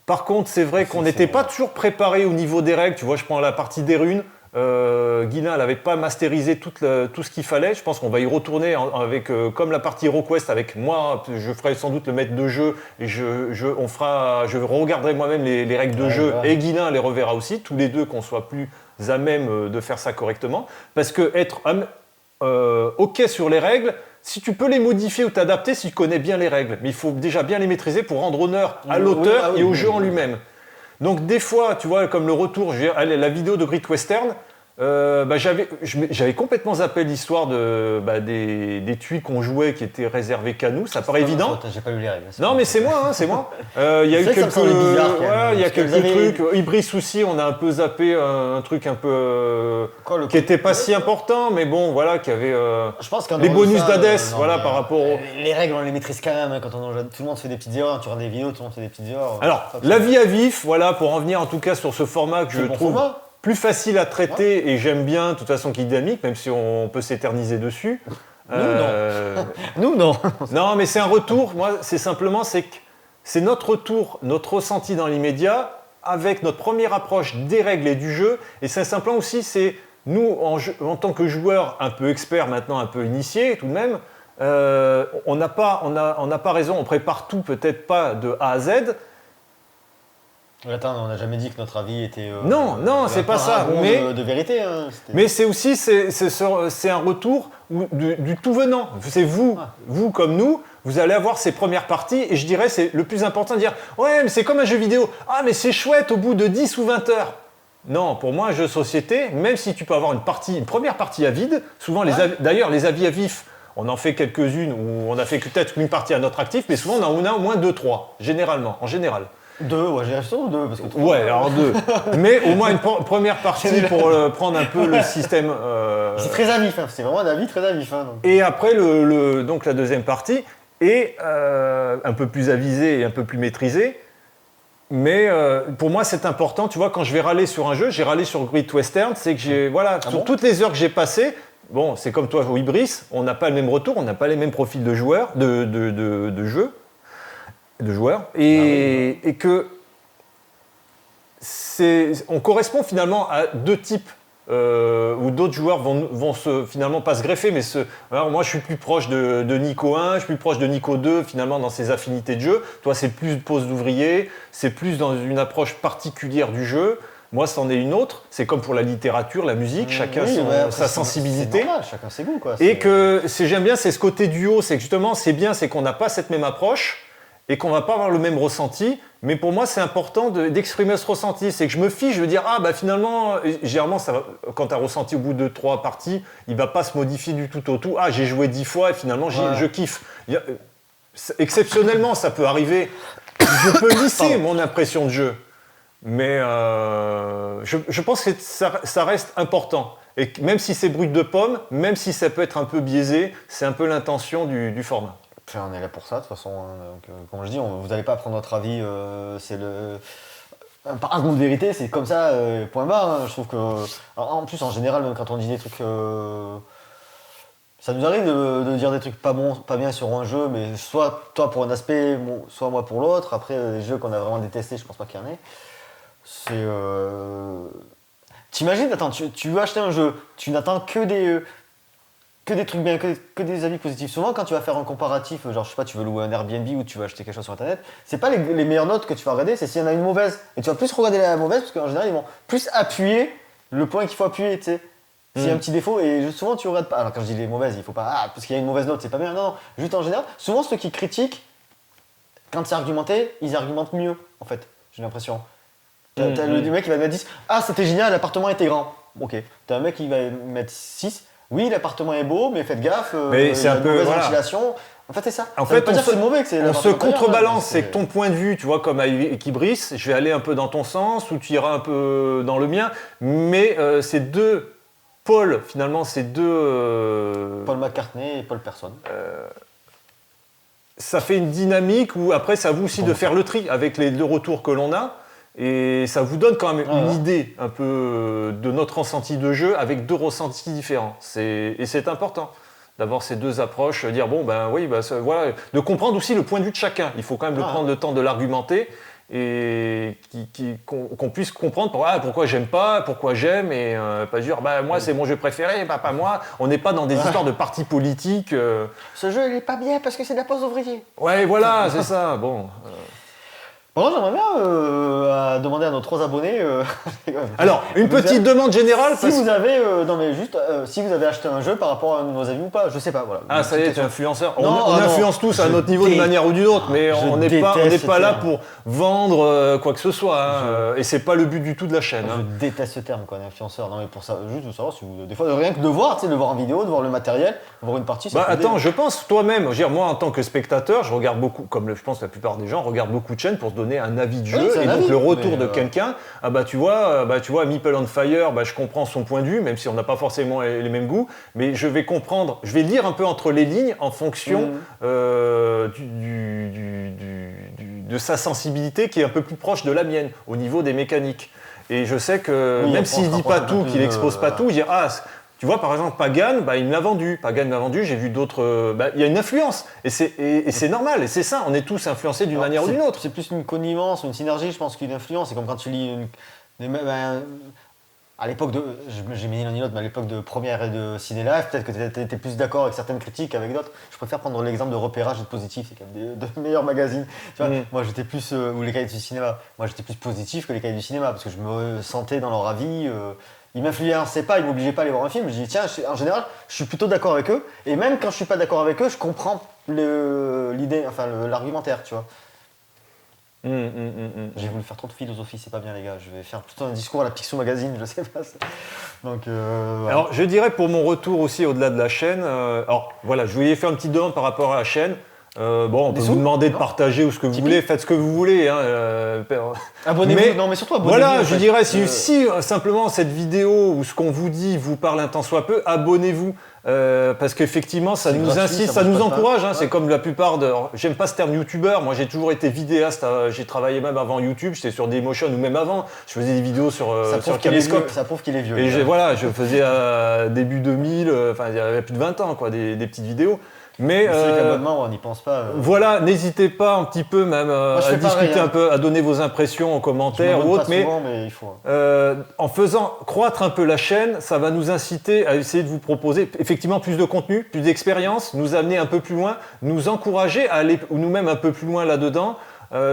Par contre, c'est vrai qu'on n'était pas toujours préparé au niveau des règles. Tu vois, je prends la partie des runes. Guilin, elle n'avait pas masterisé tout ce qu'il fallait. Je pense qu'on va y retourner avec, comme la partie HeroQuest avec moi. Je ferai sans doute le maître de jeu et je regarderai moi-même les règles de jeu et Guilin les reverra aussi, tous les deux qu'on soit plus à même de faire ça correctement. Parce que être OK sur les règles, si tu peux les modifier ou t'adapter, si tu connais bien les règles. Mais il faut déjà bien les maîtriser pour rendre honneur à l'auteur et au jeu en lui-même. Donc des fois, tu vois, comme le retour, la vidéo de Great Western, j'avais complètement zappé l'histoire des tuiles qu'on jouait qui étaient réservées qu'à nous. Ça paraît évident. J'ai pas lu les règles. Non, mais c'est moi, c'est moi. Il y a eu quelques trucs. Ibris aussi, on a un peu zappé un truc un peu qui était pas si important, mais bon, voilà, qui avait je pense les bonus d'Hades, voilà, par rapport aux... Les règles, on les maîtrise quand même. Hein, quand tout le monde fait des petites erreurs, tu regardes des vidéos, tout le monde fait des petites erreurs. Alors, l'avis à vif, voilà, pour en venir en tout cas sur ce format que je trouve plus facile à traiter et j'aime bien, de toute façon, qui est dynamique, même si on peut s'éterniser dessus. Nous, non. Non, mais c'est un retour. Moi, c'est simplement, c'est notre retour, notre ressenti dans l'immédiat, avec notre première approche des règles et du jeu. Et c'est simplement aussi, c'est nous, en tant que joueurs un peu experts maintenant, un peu initiés tout de même, on n'a pas raison, on prépare tout peut-être pas de A à Z. Attends, on n'a jamais dit que notre avis était. Non, c'est pas ça. Mais de vérité. Hein, mais c'est aussi c'est un retour du tout venant. C'est vous comme nous, vous allez avoir ces premières parties et je dirais c'est le plus important de dire ouais mais c'est comme un jeu vidéo. Ah mais c'est chouette au bout de 10 ou 20 heures. Non, pour moi un jeu de société, même si tu peux avoir une première partie à vide, souvent d'ailleurs les avis à vif. On en fait quelques-unes où on a fait peut-être une partie à notre actif, mais souvent on a au moins 2-3, en général. 2, ouais, j'ai acheté 2 parce que 3, ouais, alors 2. Mais au moins une première partie pour prendre un peu le système. C'est très à vif, hein. C'est vraiment un avis très à vif. Hein, donc. Et après, donc la deuxième partie est un peu plus avisée et un peu plus maîtrisée. Mais pour moi, c'est important. Tu vois, quand je vais râler sur un jeu, j'ai râlé sur Great Western, c'est que sur toutes les heures que j'ai passées, bon, c'est comme toi, Ibris, on n'a pas le même retour, on n'a pas les mêmes profils de joueurs, de jeux. De joueurs et que on correspond finalement à 2 types où d'autres joueurs vont finalement pas se greffer mais alors moi je suis plus proche de Nico 1, je suis plus proche de Nico 2 finalement dans ses affinités de jeu. Toi c'est plus pose d'ouvrier, c'est plus dans une approche particulière du jeu. Moi, c'en est une autre. C'est comme pour la littérature, la musique, chacun sa sensibilité. C'est normal, chacun ses goûts, quoi. Et que j'aime bien, c'est ce côté duo, c'est que justement, c'est qu'on n'a pas cette même approche. Et qu'on va pas avoir le même ressenti, mais pour moi c'est important d'exprimer ce ressenti, c'est que je me fiche, je veux dire finalement, généralement quand tu as ressenti au bout de 3 parties, il va pas se modifier du tout au tout, j'ai joué 10 fois et finalement je kiffe. Exceptionnellement ça peut arriver, je peux lisser mon impression de jeu, mais je pense que ça reste important. Et même si c'est brut de pomme, même si ça peut être un peu biaisé, c'est un peu l'intention du format. Puis on est là pour ça, de toute façon. Donc, comme je dis, vous n'allez pas prendre notre avis, c'est un argument de vérité, c'est comme ça, point barre. Hein. Je trouve que, en plus, en général, même quand on dit des trucs. Ça nous arrive de dire des trucs pas bons, pas bien sur un jeu, mais soit toi pour un aspect, soit moi pour l'autre. Après, les jeux qu'on a vraiment détestés, je pense pas qu'il y en ait. C'est. T'imagines, attends, tu veux acheter un jeu, tu n'attends que des trucs bien, que des avis positifs. Souvent, quand tu vas faire un comparatif, genre, je sais pas, tu veux louer un Airbnb ou tu veux acheter quelque chose sur Internet, c'est pas les meilleures notes que tu vas regarder, c'est s'il y en a une mauvaise. Et tu vas plus regarder la mauvaise, parce qu'en général, ils vont plus appuyer le point qu'il faut appuyer, tu sais. S'il y a un petit défaut, et souvent, tu regardes pas. Alors, quand je dis les mauvaises, il faut pas, parce qu'il y a une mauvaise note, c'est pas bien. Non, juste en général. Souvent, ceux qui critiquent, quand c'est argumenté, ils argumentent mieux, en fait, j'ai l'impression. T'as le mec qui va mettre 10, ah, c'était génial, l'appartement était grand. Ok. T'as un mec qui va mettre 6. Oui, l'appartement est beau, mais faites gaffe, mais c'est un peu mauvaise ventilation. En fait, c'est ça. En ça veut fait, pas dire que c'est mauvais, que c'est on se contrebalance, hein, c'est que ton point de vue, tu vois, comme à Equibris, je vais aller un peu dans ton sens, ou tu iras un peu dans le mien, mais ces deux pôles, finalement, ces deux... Paul McCartney et Paul Person. Ça fait une dynamique où, après, c'est à vous aussi de faire le tri avec les deux retours que l'on a. Et ça vous donne quand même une idée un peu de notre ressenti de jeu avec deux ressentis différents. Et c'est important d'avoir ces deux approches, dire bon ben oui, voilà, de comprendre aussi le point de vue de chacun. Il faut quand même prendre le temps de l'argumenter et qu'on puisse comprendre pourquoi j'aime pas, pourquoi j'aime et pas dire moi c'est mon jeu préféré, pas moi. On n'est pas dans des histoires de partis politiques. Ce jeu il est pas bien parce que c'est de la pause ouvrier. Ouais voilà, c'est ça. Bon. Bon, j'aimerais bien demander à nos 3 abonnés. Alors, une petite demande générale. Si vous avez, si vous avez acheté un jeu par rapport à nos avis ou pas, je sais pas. Voilà. Ah, ça y est, tu es influenceur. On influence tous à notre niveau d'une manière ou d'une autre, mais on n'est pas là pour vendre quoi que ce soit. Hein, et c'est pas le but du tout de la chaîne. Je déteste ce terme, quoi, influenceur. Non, mais pour ça, juste de savoir si vous, des fois, rien que de voir, tu sais, de voir en vidéo, de voir le matériel, de voir une partie. Attends, je pense toi-même. Je veux dire, moi, en tant que spectateur, je regarde beaucoup, comme je pense la plupart des gens, regardent beaucoup de chaînes pour se donner un avis de jeu et donc le retour de quelqu'un. Tu vois, Meeple on Fire, je comprends son point de vue, même si on n'a pas forcément les mêmes goûts, mais je vais comprendre, je vais lire un peu entre les lignes en fonction de sa sensibilité qui est un peu plus proche de la mienne au niveau des mécaniques. Et je sais que même s'il dit pas tout, qu'il expose pas tout, je dis tu vois, par exemple, Pagan, il me l'a vendu. Pagan m'a vendu, j'ai vu d'autres... il y a une influence. Et c'est normal, et c'est ça. On est tous influencés d'une manière ou d'une autre. C'est plus une connivence ou une synergie, je pense, qu'une influence. C'est comme quand tu lis à l'époque de... J'ai mis l'un et l'autre, mais à l'époque de Première et de Ciné Live, peut-être que tu étais plus d'accord avec certaines critiques qu'avec d'autres. Je préfère prendre l'exemple de Repérage et de Positif, c'est quand même des meilleurs magazines. Tu vois, moi, j'étais plus... ou les cahiers du cinéma. Moi, j'étais plus positif que les cahiers du cinéma, parce que je me sentais dans leur avis... Ils m'influençaient pas, ils m'obligeaient pas à aller voir un film. Je dis tiens, en général, je suis plutôt d'accord avec eux. Et même quand je suis pas d'accord avec eux, je comprends l'idée, l'argumentaire, tu vois. J'ai voulu faire trop de philosophie, c'est pas bien les gars. Je vais faire plutôt un discours à la Picsou Magazine, je sais pas. Donc, voilà. Alors, je dirais pour mon retour aussi au-delà de la chaîne. Alors voilà, je voulais faire une petite demande par rapport à la chaîne. On peut vous demander de partager ou ce que vous voulez, faites ce que vous voulez. Abonnez-vous, mais surtout abonnez-vous. Voilà, je dirais, si simplement cette vidéo ou ce qu'on vous dit vous parle un tant soit peu, abonnez-vous. Parce qu'effectivement, ça nous incite, ça nous encourage. C'est comme la plupart de... J'aime pas ce terme youtubeur, moi j'ai toujours été vidéaste, j'ai travaillé même avant YouTube, j'étais sur Dailymotion ou même avant, je faisais des vidéos sur Caméscope. Ça prouve qu'il est vieux. Et je faisais à début 2000, il y avait plus de 20 ans, des petites vidéos. Mais l'abonnement, on n'y pense pas. Voilà, n'hésitez pas un petit peu même à discuter un peu, à donner vos impressions en commentaire ou autre. Mais il faut. En faisant croître un peu la chaîne, ça va nous inciter à essayer de vous proposer effectivement plus de contenu, plus d'expérience, nous amener un peu plus loin, nous encourager à aller nous-mêmes un peu plus loin là-dedans.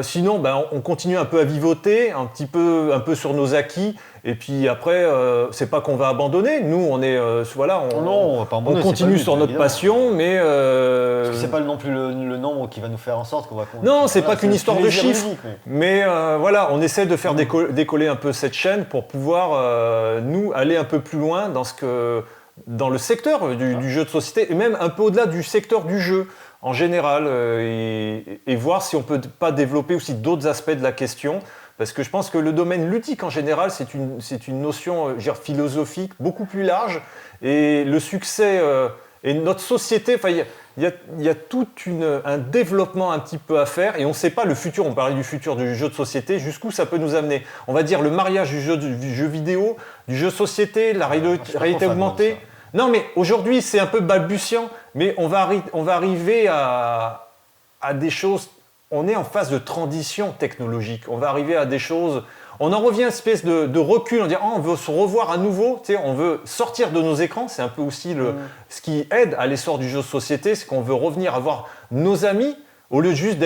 Sinon, on continue un peu à vivoter, un peu sur nos acquis. Et puis après, c'est pas qu'on va abandonner. Nous, on est, on va pas abandonner, on continue sur notre passion, mais parce que c'est pas non plus le nombre qui va nous faire en sorte qu'on va. Non, c'est pas qu'une histoire de chiffres. Mais on essaie de faire décoller un peu cette chaîne pour pouvoir nous aller un peu plus loin dans le secteur du jeu de société et même un peu au-delà du secteur du jeu en général et voir si on peut pas développer aussi d'autres aspects de la question. parce que je pense que le domaine ludique en général, c'est une notion je veux dire, philosophique beaucoup plus large, et le succès et notre société, enfin, il y a tout un développement un petit peu à faire, et on ne sait pas le futur, on parlait du futur du jeu de société, jusqu'où ça peut nous amener. On va dire le mariage du jeu vidéo, du jeu de société, de la réalité augmentée. Non, mais aujourd'hui, c'est un peu balbutiant, mais on va arriver à des choses. On est en phase de transition technologique. On va arriver à des choses. On en revient à une espèce de recul. On dit on veut se revoir à nouveau. Tu sais, on veut sortir de nos écrans. C'est un peu aussi ce qui aide à l'essor du jeu de société. C'est qu'on veut revenir à voir nos amis. Au lieu de juste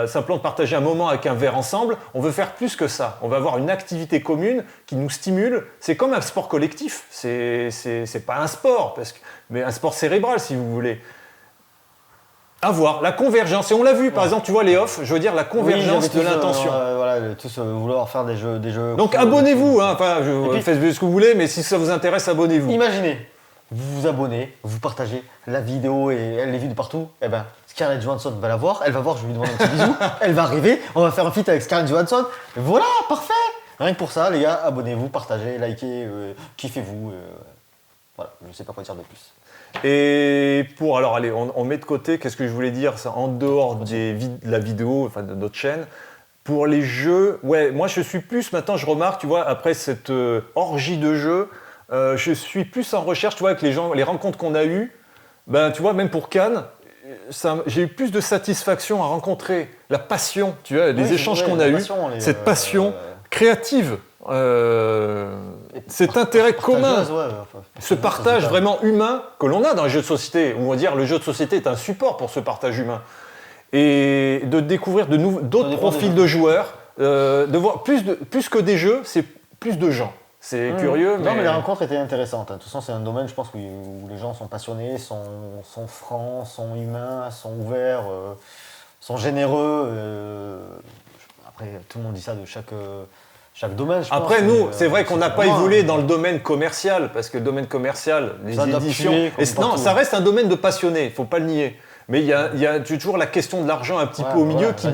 simplement de partager un moment avec un verre ensemble, on veut faire plus que ça. On va avoir une activité commune qui nous stimule. C'est comme un sport collectif. C'est pas un sport, mais un sport cérébral, si vous voulez. À voir, la convergence. Et on l'a vu, par exemple, tu vois les offs, je veux dire la convergence de l'intention. Tous vouloir faire des jeux. Donc abonnez-vous, faites ce que vous voulez, mais si ça vous intéresse, abonnez-vous. Imaginez, vous vous abonnez, vous partagez la vidéo et elle est vue de partout. Eh ben, Scarlett Johansson va la voir, elle va voir, je vais lui demander un petit bisou, elle va arriver, on va faire un feat avec Scarlett Johansson. Et voilà, parfait. Rien que pour ça, les gars, abonnez-vous, partagez, likez, kiffez-vous. Voilà, je ne sais pas quoi dire de plus. Et alors allez, on met de côté, qu'est-ce que je voulais dire, ça, en dehors de la vidéo, enfin de notre chaîne. Pour les jeux, ouais, moi je suis plus, maintenant je remarque, tu vois, après cette orgie de jeux, je suis plus en recherche, tu vois, avec les rencontres qu'on a eues, ben tu vois, même pour Cannes, j'ai eu plus de satisfaction à rencontrer la passion, tu vois, les échanges qu'on a eus, cette passion créative, cet intérêt commun, ce partage vraiment humain que l'on a dans les jeux de société, où on va dire le jeu de société est un support pour ce partage humain. Et de découvrir d'autres profils de joueurs, de voir plus que des jeux, c'est plus de gens. C'est curieux, mais... Non, mais les rencontres étaient intéressantes. De toute façon, c'est un domaine, je pense, où les gens sont passionnés, sont francs, sont humains, sont ouverts, sont généreux. Après, tout le monde dit ça de chaque domaine, je pense. Après, nous, c'est vrai qu'on n'a pas évolué dans le domaine commercial, parce que le domaine commercial, les éditions... ça reste un domaine de passionnés, il ne faut pas le nier. Mais il y a toujours la question de l'argent un petit peu au milieu qui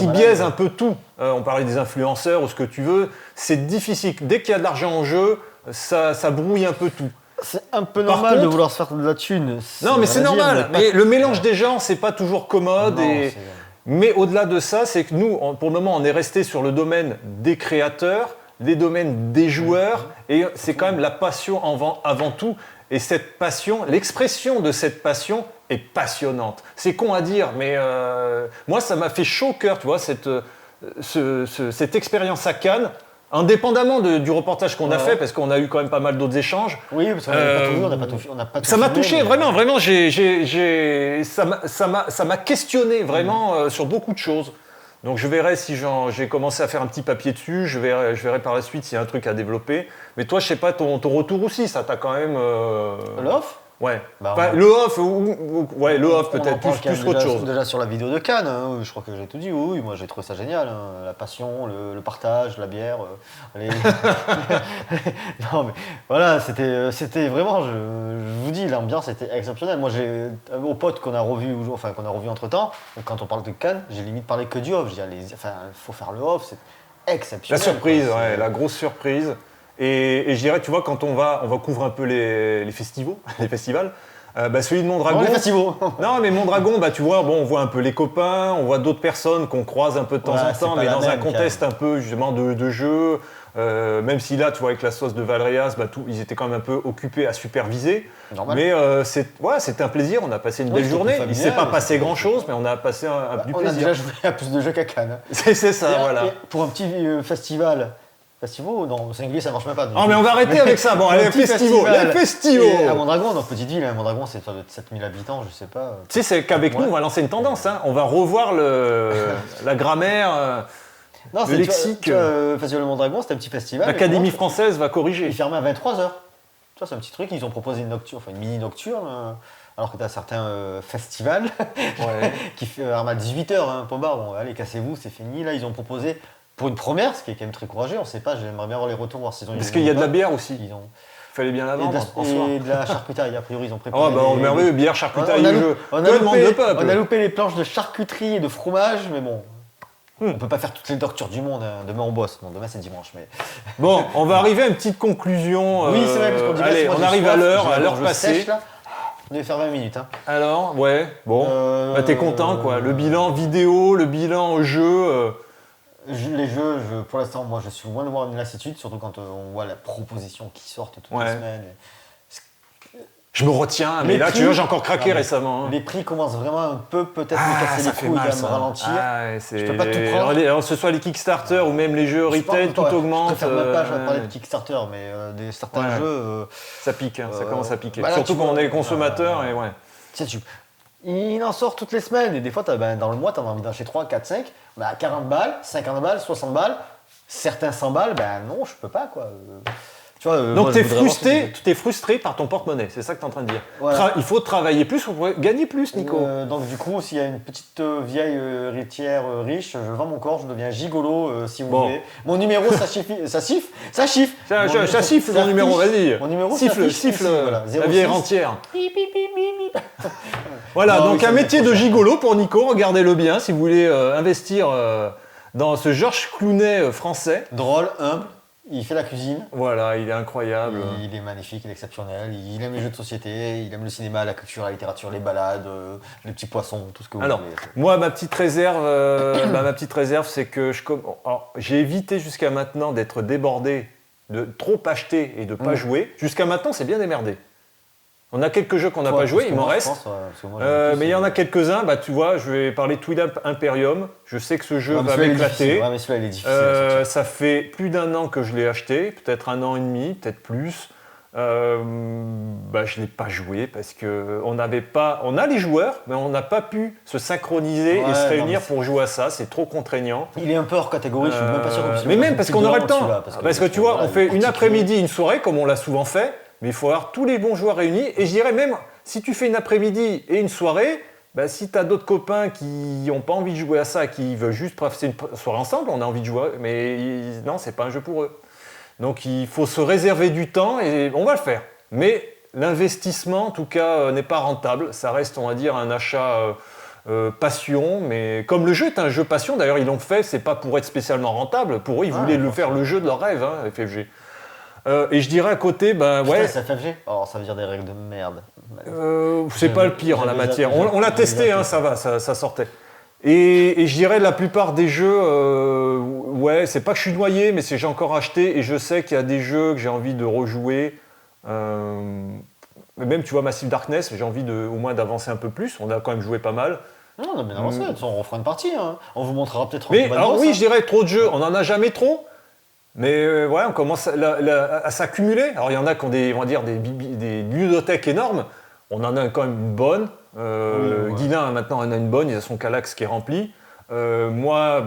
biaise un peu tout. On parlait des influenceurs ou ce que tu veux. C'est difficile. Dès qu'il y a de l'argent en jeu, ça brouille un peu tout. C'est un peu normal de vouloir se faire de la thune. Non, mais c'est normal. Mais le mélange des genres, c'est pas toujours commode. Mais au-delà de ça, c'est que nous, pour le moment, on est resté sur le domaine des créateurs, les domaines des joueurs. Et c'est quand même la passion avant tout. Et cette passion, l'expression de cette passion est passionnante. C'est con à dire, mais moi, ça m'a fait chaud au cœur, tu vois, cette expérience à Cannes, indépendamment du reportage qu'on a fait, parce qu'on a eu quand même pas mal d'autres échanges. Oui, parce qu'on n'a pas tout vu, on n'a pas tout ça m'a touché, mais... vraiment, ça m'a questionné, vraiment, sur beaucoup de choses. Donc je verrai si j'ai commencé à faire un petit papier dessus, je verrai par la suite s'il y a un truc à développer. Mais toi, je sais pas, ton retour aussi, ça t'a quand même... L'off ? Ouais. Le off, le off peut-être, plus qu'autre chose. Déjà sur la vidéo de Cannes, je crois que j'ai tout dit, oui, moi j'ai trouvé ça génial. La passion, le partage, la bière. Non mais voilà, c'était vraiment, je vous dis, l'ambiance était exceptionnelle. Moi j'ai, aux potes qu'on a revu entre temps, quand on parle de Cannes, j'ai limite parlé que du off. Je dis, il faut faire le off, c'est exceptionnel. La surprise, la grosse surprise. Et je dirais, tu vois, quand on va couvrir un peu les festivals, celui de Mondragon. Non, les festivals. Non, mais Mondragon, tu vois, on voit un peu les copains, on voit d'autres personnes qu'on croise un peu de temps en temps, mais dans un contexte un peu justement de jeu. Même si là, tu vois, avec la sauce de Valerias, ils étaient quand même un peu occupés à superviser. Normal. Mais c'était un plaisir, on a passé une belle journée. Il ne s'est pas passé grand-chose, mais on a passé du plaisir. On a déjà joué à plus de jeux qu'à Cannes. C'est ça, voilà. Et pour un petit festival... Festival, non, c'est anglais, ça marche même pas. Oh, mais on va arrêter avec ça. Bon, allez, festival. À Mondragon, dans petite ville, Mondragon, c'est 7000 habitants, je sais pas. Tu sais, c'est qu'avec nous, on va lancer une tendance. On va revoir la grammaire, le lexique. Le Festival de Mondragon, c'était un petit festival. L'Académie française va corriger. Il fermait à 23h. Ça, c'est un petit truc. Ils ont proposé une mini nocturne. Alors que tu as certains festivals qui ferment à 18h. Point barre. Bon, allez, cassez-vous, c'est fini. Là, ils ont proposé. Pour une première, ce qui est quand même très courageux, on ne sait pas, j'aimerais bien voir les retours, voir s'ils ont... Parce qu'il y a de la bière aussi. Il fallait bien la vendre. Et de la charcuterie, a priori, ils ont préparé... Oh, merveilleux, bière, charcuterie, on a loupé les planches de charcuterie et de fromage, mais bon, On peut pas faire toutes les tortures du monde. Hein. Demain on bosse. Non, demain c'est dimanche. Mais Bon, on va arriver à une petite conclusion. oui, c'est vrai parce qu'on dit allez, on arrive à l'heure passée. Sèche, là. On devait faire 20 minutes. Hein. Alors, ouais, bon, bah, t'es content quoi. Le bilan vidéo, le bilan jeu. Les jeux, pour l'instant, moi je suis loin de voir une lassitude, surtout quand on voit la proposition qui sort toutes les semaines. Je me retiens, mais là, tu vois, j'ai encore craqué récemment. Hein. Les prix commencent vraiment un peu peut-être me casser les couilles et à me ralentir. Je peux pas tout prendre. Alors, ce soit les Kickstarter ou même les jeux retail, tout augmente. Je préfère même pas, je vais parler de Kickstarter, mais certains jeux... ça pique, hein, ça commence à piquer. Bah là, surtout quand on est consommateur. Et ouais. Il en sort toutes les semaines, et des fois, dans le mois, tu as envie d'en acheter 3, 4, 5. 40 balles, 50 balles, 60 balles, certains 100 balles, non, je peux pas, quoi. Tu vois, donc tu es frustré par ton porte-monnaie, c'est ça que tu es en train de dire. Voilà. Il faut travailler plus pour gagner plus, Nico. Donc du coup, s'il y a une petite vieille héritière riche, je vends mon corps, je deviens gigolo si vous voulez. Mon numéro, ça chiffre. Ça siffle mon numéro, vas-y. Mon numéro, siffle voilà. La vieille rentière. Voilà, donc un métier de gigolo pour Nico, regardez-le bien si vous voulez investir dans ce Georges Clooney français. Drôle, humble. Il fait la cuisine. Voilà, il est incroyable. Il est magnifique, il est exceptionnel. Il aime les jeux de société, il aime le cinéma, la culture, la littérature, les balades, les petits poissons, tout ce que vous voulez. Moi, ma petite réserve, c'est que j'ai évité jusqu'à maintenant d'être débordé, de trop acheter et de pas jouer. Jusqu'à maintenant, c'est bien démerdé. On a quelques jeux qu'on n'a pas joués, il m'en reste. Mais il y en a quelques-uns, tu vois, je vais parler de Twilight Imperium. Je sais que ce jeu va m'éclater. Mais celui-là, il est difficile. Ça fait plus d'un an que je l'ai acheté, peut-être un an et demi, peut-être plus. Je ne l'ai pas joué parce qu'on a les joueurs, mais on n'a pas pu se synchroniser et se réunir pour jouer à ça. C'est trop contraignant. Il est un peu hors catégorie, je suis même pas sûr. Mais même parce qu'on aurait le temps. Parce que tu vois, on fait une après-midi, une soirée, comme on l'a souvent fait. Mais il faut avoir tous les bons joueurs réunis. Et je dirais même, si tu fais une après-midi et une soirée, si tu as d'autres copains qui n'ont pas envie de jouer à ça, qui veulent juste passer une soirée ensemble, on a envie de jouer, mais non, c'est pas un jeu pour eux. Donc il faut se réserver du temps et on va le faire. Mais l'investissement, en tout cas, n'est pas rentable. Ça reste, on va dire, un achat passion. Mais comme le jeu est un jeu passion, d'ailleurs, ils l'ont fait, c'est pas pour être spécialement rentable. Pour eux, ils voulaient faire le jeu de leur rêve, FFG. Et je dirais à côté, c'est FFG. Alors ça veut dire des règles de merde. C'est pas le pire en la matière. On l'a testé, ça va, ça sortait. Et je dirais la plupart des jeux, c'est pas que je suis noyé, mais c'est que j'ai encore acheté et je sais qu'il y a des jeux que j'ai envie de rejouer. Même tu vois Massive Darkness, j'ai envie au moins d'avancer un peu plus. On a quand même joué pas mal. Non, on a bien avancé. On refera une partie. Hein. On vous montrera peut-être. Mais alors oui, je dirais trop de jeux. On en a jamais trop. Mais on commence à s'accumuler. Alors il y en a qui ont des bibliothèques énormes. On en a quand même une bonne. Guilin maintenant en a une bonne. Il a son Kallax qui est rempli. Moi,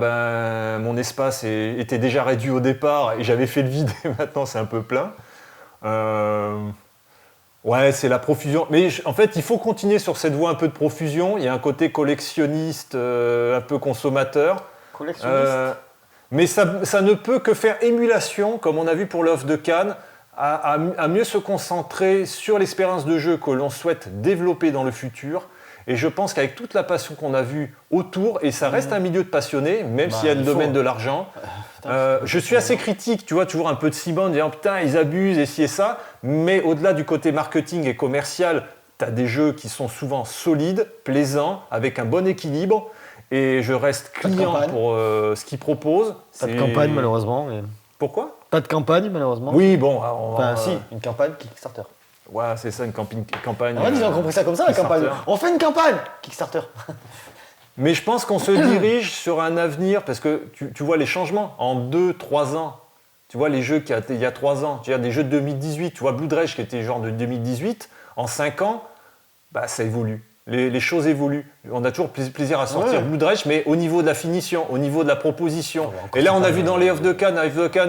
mon espace était déjà réduit au départ et j'avais fait le vide. Et maintenant c'est un peu plein. C'est la profusion. Mais en fait, il faut continuer sur cette voie un peu de profusion. Il y a un côté collectionniste, un peu consommateur. Collectionniste. Mais ça ne peut que faire émulation, comme on a vu pour l'œuf de Cannes, à mieux se concentrer sur l'expérience de jeu que l'on souhaite développer dans le futur. Et je pense qu'avec toute la passion qu'on a vue autour, et ça reste un milieu de passionnés, même s'il y a le domaine de l'argent, je suis assez critique, tu vois, toujours un peu de ciment, en disant putain, ils abusent et ci et ça, mais au-delà du côté marketing et commercial, tu as des jeux qui sont souvent solides, plaisants, avec un bon équilibre. Et je reste client pour ce qu'ils proposent. Pas de campagne, malheureusement. Mais... Pourquoi ? Pas de campagne, malheureusement. Oui, bon. Une campagne Kickstarter. Ouais, c'est ça, une campagne. Ils ont compris ça comme ça, la campagne. On fait une campagne Kickstarter. Mais je pense qu'on se dirige sur un avenir, parce que tu vois les changements en 2-3 ans. Tu vois les jeux qu'il y a il y a 3 ans. Tu vois des jeux de 2018. Tu vois Blood Rage qui était genre de 2018. En 5 ans, ça évolue. Les choses évoluent. On a toujours plaisir à sortir Blood Rage, mais au niveau de la finition, au niveau de la proposition. Et là, on a vu dans les Off de Cannes,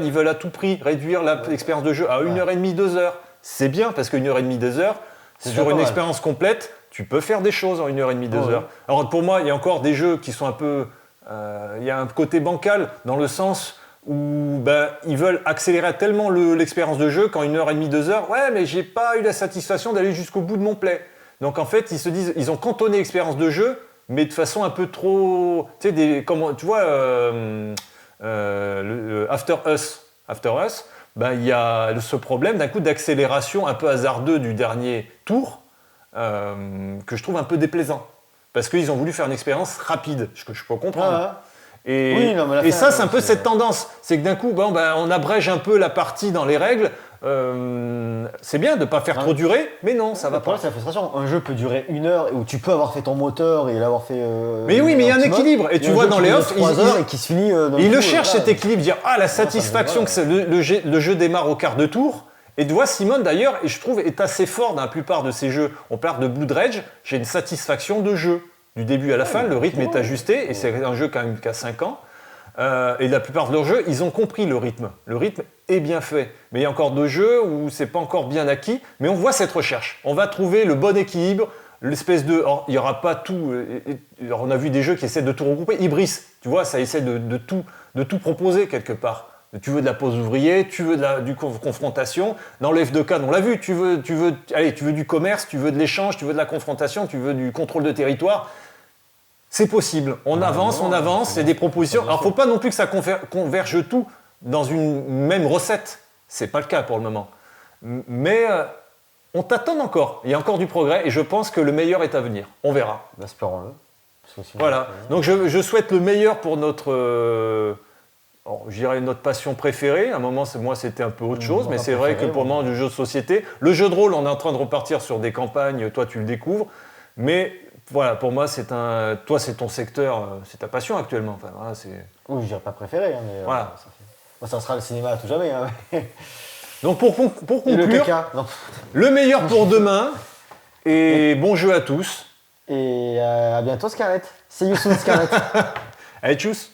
ils veulent à tout prix réduire l'expérience de jeu à 1h30, 2 heures. C'est bien, parce que 1h30, 2 heures, sur une expérience complète, tu peux faire des choses en 1h30, 2 heures. Alors pour moi, il y a encore des jeux qui sont un peu... il y a un côté bancal, dans le sens où ils veulent accélérer tellement l'expérience de jeu qu'en 1h30, 2 heures, mais j'ai pas eu la satisfaction d'aller jusqu'au bout de mon play. Donc en fait, ils se disent, ils ont cantonné l'expérience de jeu mais de façon un peu trop... Tu sais, tu vois, le After Us, ben, il y a ce problème d'un coup d'accélération un peu hasardeux du dernier tour que je trouve un peu déplaisant. Parce qu'ils ont voulu faire une expérience rapide, ce que je peux comprendre. Et, oui, non, mais ça, c'est un peu cette tendance. C'est que d'un coup, on abrège un peu la partie dans les règles. C'est bien de ne pas faire trop durer, mais non, ça va pas. C'est la frustration. Un jeu peut durer 1 heure où tu peux avoir fait ton moteur et l'avoir fait. Mais oui, mais il y a un équilibre. Et tu vois, dans les offs, 3 heures et qui se finit. Ils le cherchent cet équilibre, dire la satisfaction que le jeu démarre au quart de tour. Et tu vois, Simone d'ailleurs, et je trouve, est assez fort dans la plupart de ces jeux. On parle de Blood Rage, j'ai une satisfaction de jeu. Du début à la fin, le rythme est ajusté, et c'est un jeu quand même qui a 5 ans. Et la plupart de leurs jeux, ils ont compris le rythme. Le rythme est bien fait. Mais il y a encore 2 jeux où c'est pas encore bien acquis, mais on voit cette recherche. On va trouver le bon équilibre, l'espèce de... il n'y aura pas tout... Alors on a vu des jeux qui essaient de tout regrouper. Ibris, tu vois, ça essaie de tout proposer quelque part. Tu veux de la pause ouvrier, tu veux du confrontation. Dans le F2K, on l'a vu, tu veux du commerce, tu veux de l'échange, tu veux de la confrontation, tu veux du contrôle de territoire. C'est possible. On avance, c'est des propositions. Alors, il ne faut pas non plus que ça converge tout dans une même recette. Ce n'est pas le cas pour le moment. Mais on tâtonne encore. Il y a encore du progrès et je pense que le meilleur est à venir. On verra. Espérons-le. Voilà. Donc, je souhaite le meilleur pour notre... je dirais notre passion préférée. À un moment, moi, c'était un peu autre chose, mais c'est vrai que pour le moment, du jeu de société, le jeu de rôle, on est en train de repartir sur des campagnes. Toi, tu le découvres. Mais voilà, pour moi, toi, c'est ton secteur, c'est ta passion actuellement. Enfin, voilà, oui, je dirais pas préféré, mais voilà. Ça sera le cinéma à tout jamais. Hein. Donc, pour conclure, le meilleur pour demain. Et bon jeu à tous. Et à bientôt, Scarlett. See you soon, Scarlett. Allez, tchuss.